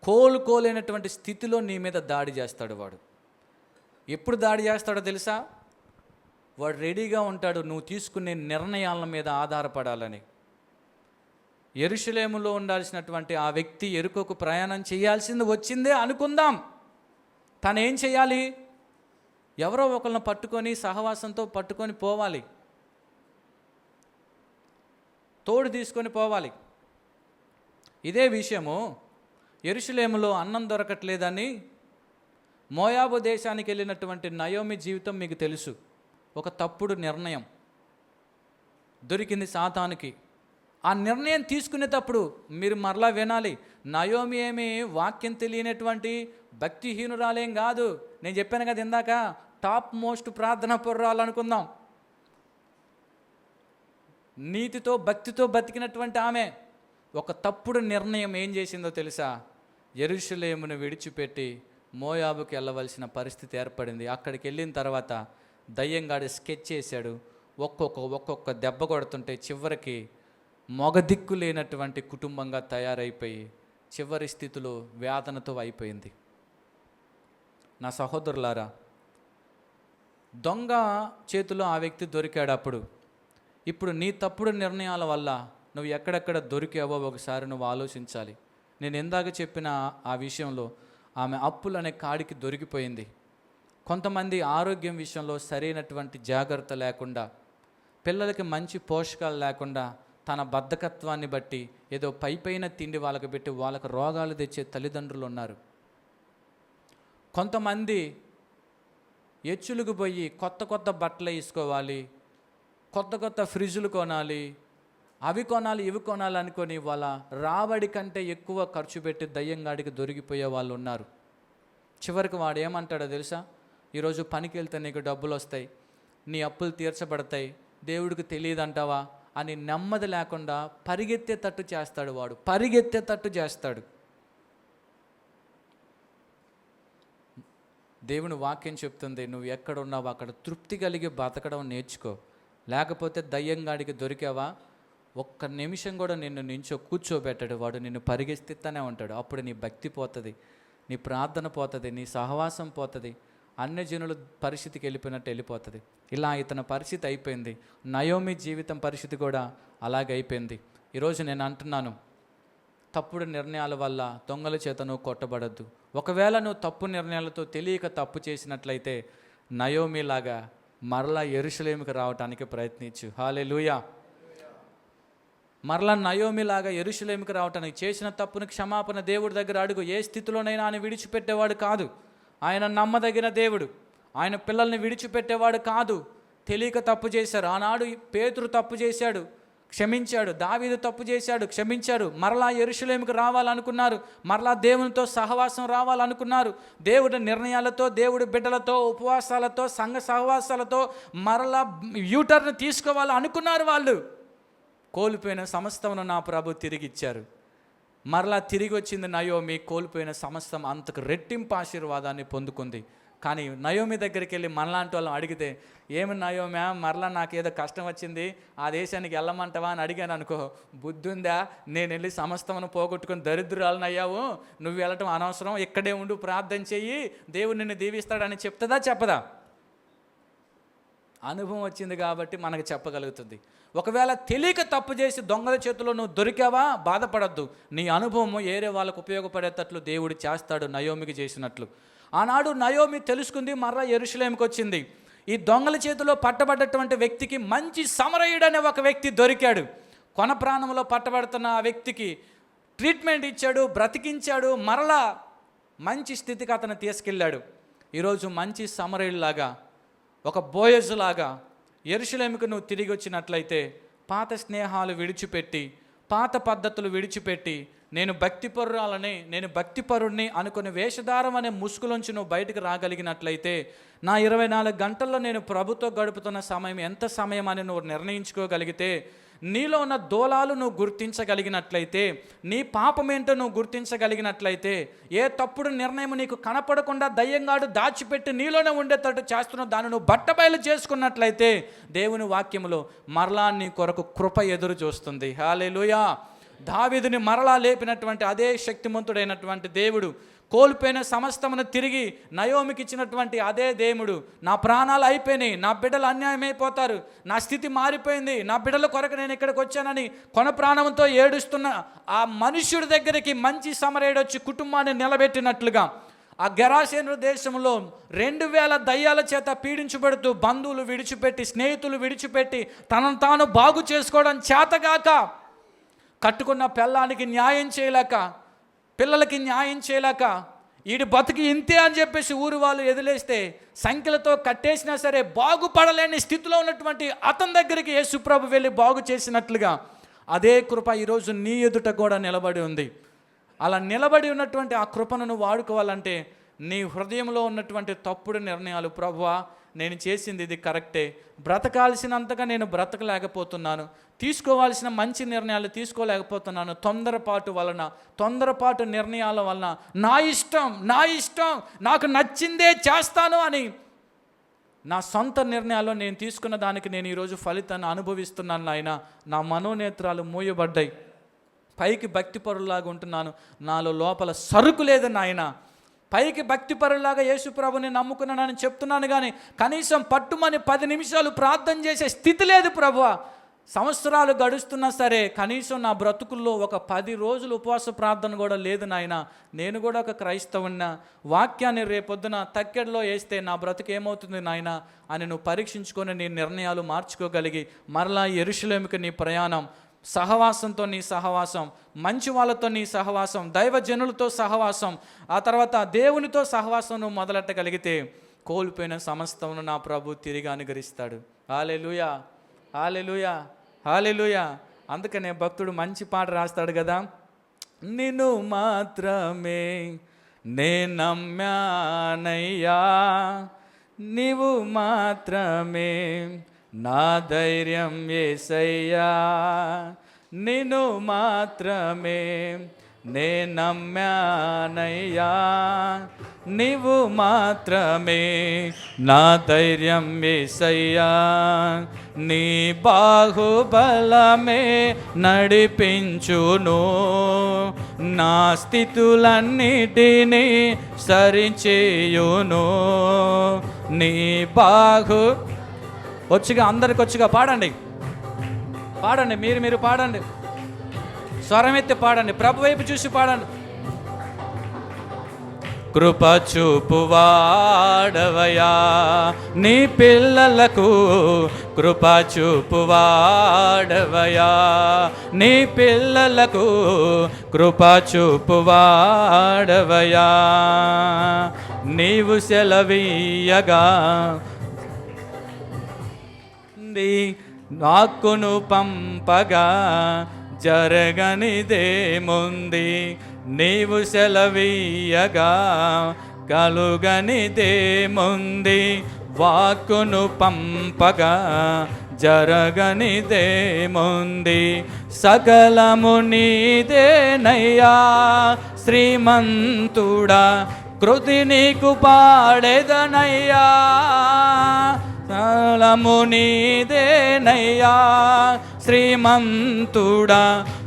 కోలుకోలేనటువంటి స్థితిలో నీ మీద దాడి చేస్తాడు. వాడు ఎప్పుడు దాడి చేస్తాడో తెలుసా? వాడు రెడీగా ఉంటాడు నువ్వు తీసుకునే నిర్ణయాల మీద ఆధారపడాలని. యెరూషలేములో ఉండాల్సినటువంటి ఆ వ్యక్తి యెరికోకు ప్రయాణం చేయాల్సింది వచ్చిందే అనుకుందాం. తను ఏం చేయాలి? ఎవరో ఒకరిని పట్టుకొని సహవాసంతో పట్టుకొని పోవాలి, తోడు తీసుకొని పోవాలి. ఇదే విషయము యెరూషలేములో అన్నం దొరకట్లేదని మోయాబు దేశానికి వెళ్ళినటువంటి నయోమి జీవితం మీకు తెలుసు. ఒక తప్పుడు నిర్ణయం దొరికింది సాతానుకి. ఆ నిర్ణయం తీసుకునేటప్పుడు మీరు మరలా వినాలి, నయోమి ఏమి వాక్యం తెలియనటువంటి భక్తిహీనురాలేం కాదు. నేను చెప్పాను కదా ఇందాక, టాప్ మోస్ట్ ప్రార్థన పొర్రాలు అనుకుందాం. నీతితో భక్తితో బతికినటువంటి ఆమె ఒక తప్పుడు నిర్ణయం ఏం చేసిందో తెలుసా? యెరూషలేమును విడిచిపెట్టి మోయాబుకి వెళ్ళవలసిన పరిస్థితి ఏర్పడింది. అక్కడికి వెళ్ళిన తర్వాత దయ్యంగాడు స్కెచ్ చేశాడు. ఒక్కొక్క దెబ్బ కొడుతుంటే చివరికి మొగదిక్కు లేనటువంటి కుటుంబంగా తయారైపోయి చివరి స్థితిలో వేదనతో అయిపోయింది. నా సహోదరులారా, దొంగ చేతిలో ఆ వ్యక్తి దొరికాడు. ఇప్పుడు నీ తప్పుడు నిర్ణయాల వల్ల నువ్వు ఎక్కడెక్కడ దొరికావో ఒకసారి నువ్వు ఆలోచించాలి. నేను ఇందాక చెప్పిన ఆ విషయంలో ఆమె అప్పులనే కాడికి దొరికిపోయింది. కొంతమంది ఆరోగ్యం విషయంలో సరైనటువంటి జాగ్రత్త లేకుండా, పిల్లలకి మంచి పోషకాలు లేకుండా, తన బద్ధకత్వాన్ని బట్టి ఏదో పైపైన తిండి వాళ్ళకి పెట్టి వాళ్ళకు రోగాలు తెచ్చే తల్లిదండ్రులు ఉన్నారు. కొంతమంది ఎచ్చులకు పోయి కొత్త బట్టలు వేసుకోవాలి, కొత్త ఫ్రిడ్జులు కొనాలి, అవి కొనాలి ఇవి కొనాలి అనుకొని వాళ్ళ రాబడి కంటే ఎక్కువ ఖర్చు పెట్టి దయ్యంగాడికి దొరికిపోయే వాళ్ళు ఉన్నారు. చివరికి వాడు ఏమంటాడో తెలుసా? ఈరోజు పనికి వెళ్తే నీకు డబ్బులు వస్తాయి, నీ అప్పులు తీర్చబడతాయి, దేవుడికి తెలియదంటావా అని నెమ్మది లేకుండా పరిగెత్తేటట్టు చేస్తాడు. వాడు పరిగెత్తేటట్టు చేస్తాడు. దేవుని వాక్యం చెప్తుంది, నువ్వు ఎక్కడున్నావో అక్కడ తృప్తి కలిగి బతకడం నేర్చుకో. లేకపోతే దయ్యంగాడికి దొరికావా, ఒక్క నిమిషం కూడా నిన్ను కూర్చోబెట్టాడు. వాడు నిన్ను పరిగెత్తిస్తూనే ఉంటాడు. అప్పుడు నీ భక్తి పోతుంది, నీ ప్రార్థన పోతుంది, నీ సహవాసం పోతుంది, అన్యజనుల పరిస్థితికి వెళ్ళిపోతుంది. ఇలా ఇతని పరిస్థితి అయిపోయింది. నయోమి జీవితం పరిస్థితి కూడా అలాగే అయిపోయింది. ఈరోజు నేను అంటున్నాను, తప్పుడు నిర్ణయాల వల్ల దొంగల చేత నువ్వు కొట్టబడద్దు. ఒకవేళ నువ్వు తప్పు నిర్ణయాలతో తెలియక తప్పు చేసినట్లయితే నయోమిలాగా మరలా యెరూషలేముకి రావటానికి ప్రయత్నించు. హల్లెలూయా. మరలా నయోమిలాగా యెరూషలేముకి రావటానికి, చేసిన తప్పును క్షమాపణ దేవుడి దగ్గర అడుగు. ఏ స్థితిలోనైనా ఆయన విడిచిపెట్టేవాడు కాదు. ఆయన నమ్మదగిన దేవుడు. ఆయన పిల్లల్ని విడిచిపెట్టేవాడు కాదు. తెలియక తప్పు చేశారు. ఆనాడు పేతురు తప్పు చేశాడు, క్షమించాడు. దావీదు తప్పు చేశాడు, క్షమించారు. మరలా యెరూషలేముకి రావాలనుకున్నారు, మరలా దేవునితో సహవాసం రావాలనుకున్నారు. దేవుడి నిర్ణయాలతో, దేవుడి బిడ్డలతో, ఉపవాసాలతో, సంఘ సహవాసాలతో మరలా యూటర్న్ తీసుకోవాలి అనుకున్నారు. వాళ్ళు కోల్పోయిన సమస్తమును నా ప్రభు తిరిగిచ్చారు. మరలా తిరిగి వచ్చింది నయోమి. కోల్పోయిన సమస్తం అంతకు రెట్టింపు ఆశీర్వాదాన్ని పొందుకుంది. కానీ నయోమి దగ్గరికి వెళ్ళి మనలాంటి వాళ్ళని అడిగితే, ఏమి నయోమి మరలా నాకు ఏదో కష్టం వచ్చింది, ఆ దేశానికి వెళ్ళమంటావా అని అడిగాను అనుకో, బుద్ధి ఉందా, నేను వెళ్ళి సమస్తమును పోగొట్టుకుని దరిద్రాలను అయ్యావు, నువ్వు వెళ్ళటం అనవసరం, ఇక్కడే ఉండు ప్రార్థన చెయ్యి, దేవుడు నిన్ను దీవిస్తాడని చెప్తుందా చెప్పదా? అనుభవం వచ్చింది కాబట్టి మనకు చెప్పగలుగుతుంది. ఒకవేళ తెలియక తప్పు చేసి దొంగల చేతిలో నువ్వు దొరికావా, బాధపడద్దు. నీ అనుభవం ఏరే వాళ్ళకు ఉపయోగపడేటట్లు దేవుడు చేస్తాడు, నయోమికి చేసినట్లు. ఆనాడు నయోమి తెలుసుకుంది, మరలా యెరూషలేముకి వచ్చింది. ఈ దొంగల చేతిలో పట్టబడ్డటువంటి వ్యక్తికి మంచి సమరయుడు అనే ఒక వ్యక్తి దొరికాడు. కొన ప్రాణంలో పట్టబడుతున్న ఆ వ్యక్తికి ట్రీట్మెంట్ ఇచ్చాడు, బ్రతికించాడు, మరలా మంచి స్థితికి అతను తీసుకెళ్ళాడు. ఈరోజు మంచి సమరయుడిలాగా, ఒక బోయజులాగా యెరూషలేముకు నువ్వు తిరిగి వచ్చినట్లయితే, పాత స్నేహాలు విడిచిపెట్టి, పాత పద్ధతులు విడిచిపెట్టి, నేను భక్తిపరురాలని, నేను భక్తిపరుణ్ణి అనుకుని వేషధారం అనే ముసుగులోంచి నువ్వు బయటకు రాగలిగినట్లయితే, నా 24 గంటల్లో నేను ప్రభుతో గడుపుతున్న సమయం ఎంత సమయం అని నువ్వు నిర్ణయించుకోగలిగితే, నీలో ఉన్న దోలాలు నువ్వు గుర్తించగలిగినట్లయితే, నీ పాపమేంటో నువ్వు గుర్తించగలిగినట్లయితే, ఏ తప్పుడు నిర్ణయం నీకు కనపడకుండా దయ్యంగాడు దాచిపెట్టి నీలోనే ఉండేటట్టు చేస్తున్నావు, దాన్ని నువ్వు బట్టబయలు చేసుకున్నట్లయితే, దేవుని వాక్యములో మరలా నీ కొరకు కృప ఎదురు చూస్తుంది. హల్లెలూయా. దావీదుని మరలా లేపినటువంటి అదే శక్తిమంతుడైనటువంటి దేవుడు, కోల్పోయిన సమస్తమును తిరిగి నయోమికి ఇచ్చినటువంటి అదే దేవుడు, నా ప్రాణాలు అయిపోయినాయి, నా బిడ్డలు అన్యాయం అయిపోతారు, నా స్థితి మారిపోయింది, నా బిడ్డల కొరకు నేను ఇక్కడికి వచ్చానని కొన ప్రాణంతో ఏడుస్తున్న ఆ మనుష్యుడి దగ్గరికి మంచి సమరయుడు వచ్చి కుటుంబాన్ని నిలబెట్టినట్లుగా, ఆ గెరాసేను దేశంలో 2000 దయ్యాల చేత పీడించబడుతూ, బంధువులు విడిచిపెట్టి, స్నేహితులు విడిచిపెట్టి, తనను తాను బాగు చేసుకోవడం చేతగాక, కట్టుకున్న పెళ్ళానికి న్యాయం చేయలేక, పిల్లలకి న్యాయం చేయలేక, ఈడి బతికి ఇంతే అని చెప్పేసి ఊరు వాళ్ళు ఎదిలేస్తే సంఖ్యలతో కట్టేసినా సరే బాగుపడలేని స్థితిలో ఉన్నటువంటి అతని దగ్గరికి యేసుప్రభు వెళ్ళి బాగు చేసినట్లుగా, అదే కృప ఈరోజు నీ ఎదుట కూడా నిలబడి ఉంది. అలా నిలబడి ఉన్నటువంటి ఆ కృపను నువ్వు వాడుకోవాలంటే, నీ హృదయంలో ఉన్నటువంటి తప్పుడు నిర్ణయాలు, ప్రభువా నేను చేసింది ఇది కరెక్టే, బ్రతకాల్సినంతగా నేను బ్రతకలేకపోతున్నాను, తీసుకోవాల్సిన మంచి నిర్ణయాలు తీసుకోలేకపోతున్నాను, తొందరపాటు నిర్ణయాల వలన నా ఇష్టం నాకు నచ్చిందే చేస్తాను అని నా సొంత నిర్ణయాల్లో నేను తీసుకున్న దానికి నేను ఈరోజు ఫలితాన్ని అనుభవిస్తున్నాను నాయన. నా మనోనేత్రాలు మూయబడ్డాయి, పైకి భక్తిపరులాగా ఉంటున్నాను, నాలో లోపల సరుకు లేదు నాయన. పైకి భక్తిపరులాగా యేసుప్రభుని నమ్ముకున్నానని చెప్తున్నాను, కానీ కనీసం పట్టుమని 10 నిమిషాలు ప్రార్థన చేసే స్థితి లేదు ప్రభువా. సంవత్సరాలు గడుస్తున్నా సరే కనీసం నా బ్రతుకుల్లో ఒక 10 రోజులు ఉపవాస ప్రార్థన కూడా లేదు నాయన. నేను కూడా ఒక క్రైస్తవున్నా, వాక్యాన్ని రేపొద్దున తక్కెడలో వేస్తే నా బ్రతుకు ఏమవుతుంది నాయన అని నువ్వు పరీక్షించుకొని నీ నిర్ణయాలు మార్చుకోగలిగి మరలా యెరూషలేముకి నీ ప్రయాణం, సహవాసంతో నీ సహవాసం, మంచి వాళ్ళతో నీ సహవాసం, దైవజనులతో సహవాసం, ఆ తర్వాత దేవునితో సహవాసం నువ్వు మొదలెట్టగలిగితే కోల్పోయిన సమస్తమును నా ప్రభు తిరిగి అనుగ్రహిస్తాడు. హల్లెలూయా, హల్లెలూయా, హల్లెలూయా. అందుకనే భక్తుడు మంచి పాట రాస్తాడు కదా, నిన్ను మాత్రమే నే నమ్మానయ్యా, నీవు మాత్రమే నా ధైర్యం యేసయ్యా, నిన్ను మాత్రమే నే నమ్మానయ్యా, నీవు మాత్రమే నా ధైర్యం యేసయ్యా, నీ బాహుబలమే నడిపించును, నా స్థితులన్నిటినీ సరిచేయును, నీ వచ్చిగా అందరికి వచ్చిగా పాడండి మీరు పాడండి, స్వరమెత్తి పాడండి, ప్రభు వైపు చూసి పాడండి. కృప చూపువాడవయా నీ పిల్లలకు, కృప చూపువాడవయా నీ పిల్లలకు, కృప చూపువాడవయా, నీవు సెలవీయగా నాకును పంపగా జరగనిదేముంది, నీవు సెలవీయగా కలుగనిదేముంది, వాక్కును పంపగా జరగనిదేముంది, సకలము నీదేనయ్యా శ్రీమంతుడా, కృతి నీకు పాడేదనయ్యా, స్థలము నీదేనయ్యా. శ్రీమంతుడా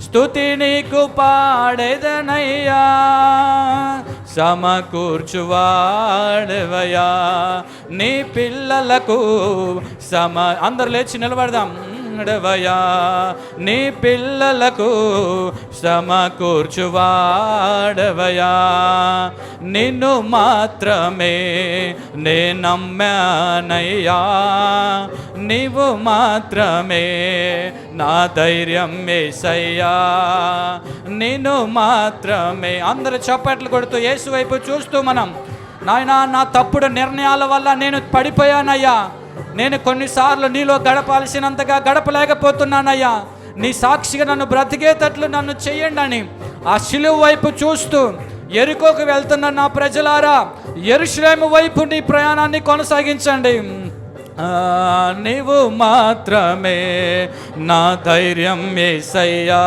స్తుతి నీకు పాడేదనయ్యా, సమకూర్చువాడవయ్యా నీ పిల్లలకు అందరు లేచి నిలబడదాం. డవయా నీ పిల్లలకు సమకూర్చువాడవయా, నిన్ను మాత్రమే నే నమ్మానయ్యా, నీవు మాత్రమే నా ధైర్యం యేసయ్యా, నిన్ను మాత్రమే. అందరూ చప్పట్లు కొడుతూ యేసు వైపు చూస్తూ మనం, నాయనా నా తప్పుడు నిర్ణయాల వల్ల నేను పడిపోయానయ్యా, నేను కొన్నిసార్లు నీలో గడపాల్సినంతగా గడపలేకపోతున్నానయ్యా, నీ సాక్షిగా నన్ను బ్రతికేటట్లు నన్ను చెయ్యండి అని ఆ శిలువ వైపు చూస్తూ, యెరికోకు వెళ్తున్న నా ప్రజలారా యెరూషలేము వైపు నీ ప్రయాణాన్ని కొనసాగించండి. నీవు మాత్రమే నా ధైర్యం యేసయ్యా,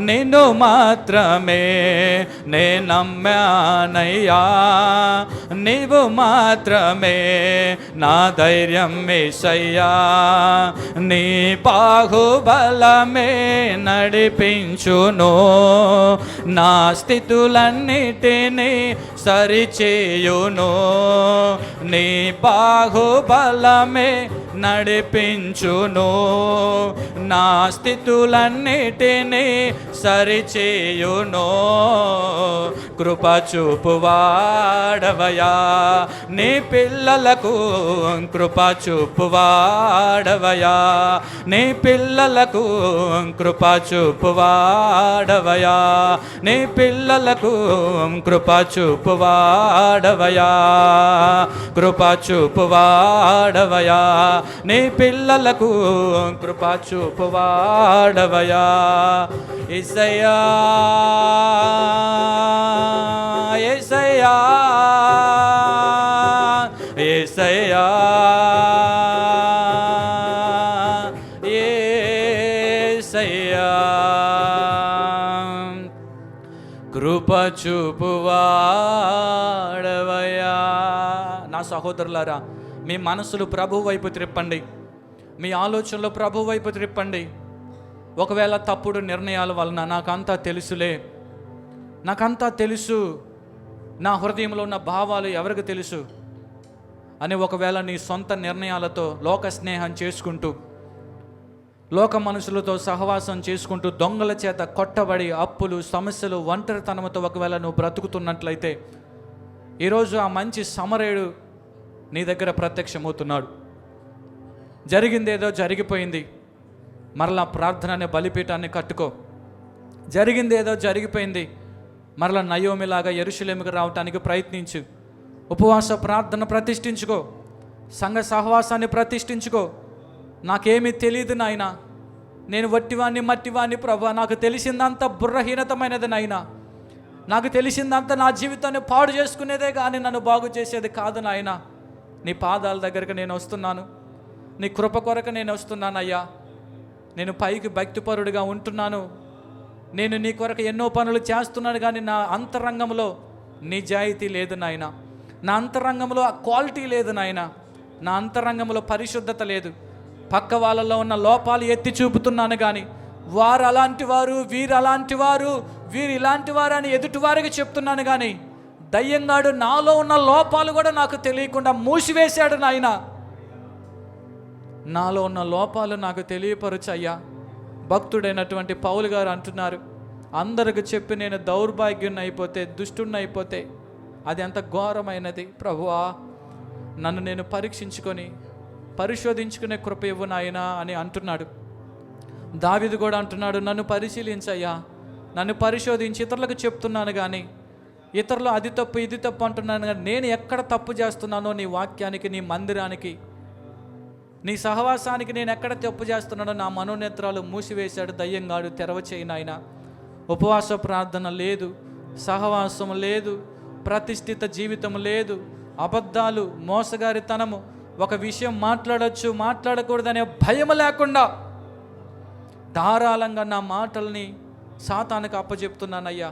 నిన్ను మాత్రమే నే నమ్మానయ్యా, నీవు మాత్రమే నా ధైర్యం యేసయ్యా, నీ బాహుబలమే నడిపించును, నా స్థితులన్నిటినీ సరిచేయును, నీ బాహుబలమే నడిపించును, నా స్థితులన్నిటినీ సరిచేయును. కృప చూపువాడవయా నీ పిల్లలకు, కృప చూపువాడవయా నీ పిల్లలకు, కృప చూపువాడవయా నీ పిల్లలకు, కృప చూపువాడవయా, కృప చూపువాడవయా నీ పిల్లలకు, కృప చూపువాడవయా. యేసయ్యా యేసయ్యా యేసయ్యా యేసయ్యా, కృప చూపువాడవయా. నా సహోదరులారా, మీ మనసులు ప్రభు వైపు త్రిప్పండి, మీ ఆలోచనలు ప్రభు వైపు త్రిప్పండి. ఒకవేళ తప్పుడు నిర్ణయాల వలన నాకంతా తెలుసులే, నాకంతా తెలుసు, నా హృదయంలో ఉన్న భావాలు ఎవరికి తెలుసు అని ఒకవేళ నీ సొంత నిర్ణయాలతో లోక స్నేహం చేసుకుంటూ, లోక మనుషులతో సహవాసం చేసుకుంటూ, దొంగల చేత కొట్టబడి అప్పులు సమస్యలు ఒంటరితనంతో ఒకవేళ నువ్వు బ్రతుకుతున్నట్లయితే, ఈరోజు ఆ మంచి సమరయుడు నీ దగ్గర ప్రత్యక్షమవుతున్నాడు. జరిగిందేదో జరిగిపోయింది, మరలా ప్రార్థన అనే బలిపీఠాన్ని కట్టుకో. జరిగిందేదో జరిగిపోయింది, మరలా నయోమిలాగా యెరూషలేముకు రావటానికి ప్రయత్నించు. ఉపవాస ప్రార్థన ప్రతిష్ఠించుకో, సంఘ సహవాసాన్ని ప్రతిష్ఠించుకో. నాకేమీ తెలియదు నాయనా, నేను వట్టివాణ్ణి మట్టివాణ్ణి ప్రభువా, నాకు తెలిసిందంతా బుర్రహీనతమైనది నాయనా, నాకు తెలిసిందంతా నా జీవితాన్ని పాడు చేసుకునేదే కానీ నన్ను బాగు చేసేది కాదు నాయనా. నీ పాదాల దగ్గరకు నేను వస్తున్నాను, నీ కృప కొరకు నేను వస్తున్నాను అయ్యా. నేను పైకి భక్తిపరుడిగా ఉంటున్నాను, నేను నీ కొరకు ఎన్నో పనులు చేస్తున్నాను, కానీ నా అంతరంగంలో నిజాయితీ లేదు నాయన, నా అంతరంగంలో ఆ క్వాలిటీ లేదు నాయన, నా అంతరంగంలో పరిశుద్ధత లేదు. పక్క వాళ్ళలో ఉన్న లోపాలు ఎత్తి చూపుతున్నాను, కానీ వారు అలాంటి వారు, వీరు అలాంటి వారు, వీరు ఇలాంటి వారు అని ఎదుటివారికి చెప్తున్నాను, కానీ దయ్యంగాడు నాలో ఉన్న లోపాలు కూడా నాకు తెలియకుండా మూసివేశాడు నాయన. నాలో ఉన్న లోపాలు నాకు తెలియపరచయ్యా. భక్తుడైనటువంటి పౌలు గారు అంటున్నారు, అందరికి చెప్పి నేను దౌర్భాగ్యుని అయిపోతే, దుష్టుని అయిపోతే అది ఎంత ఘోరమైనది ప్రభువా. నన్ను నేను పరీక్షించుకొని పరిశోధించుకునే కృప ఇవ్వు నాయనా అని అంటున్నాడు. దావీదు కూడా అంటున్నాడు, నన్ను పరిశీలించయ్యా, నన్ను పరిశోధించి. ఇతరులకు చెప్తున్నాను కానీ, ఇతరులు అది తప్పు ఇది తప్పు అంటున్నాను కానీ, నేను ఎక్కడ తప్పు చేస్తున్నానో నీ వాక్యానికి, నీ మందిరానికి, నీ సహవాసానికి నేను ఎక్కడ తప్పు చేస్తున్నానో నా మనోనేత్రాలు మూసివేశాడు దయ్యంగాడు. తెరవచేయి నాయనా. ఉపవాస ప్రార్థన లేదు, సహవాసం లేదు, ప్రతిష్ఠిత జీవితం లేదు, అబద్ధాలు, మోసగారితనము, ఒక విషయం మాట్లాడచ్చు మాట్లాడకూడదనే భయం లేకుండా ధారాళంగా నా మాటల్ని సాతానుకు అప్పచెప్తున్నానయ్యా.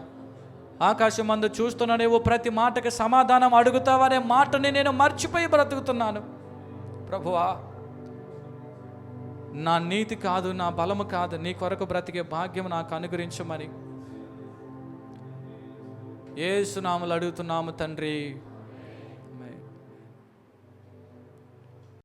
ఆకాశమందు చూస్తున్న నీవు ప్రతి మాటకి సమాధానం అడుగుతావనే మాటని నేను మర్చిపోయి బ్రతుకుతున్నాను. ప్రభువా, నా నీతి కాదు, నా బలము కాదు, నీ కొరకు బ్రతికే భాగ్యం నాకు అనుగ్రహించమని యేసు నామములో అడుగుతున్నాము తండ్రి.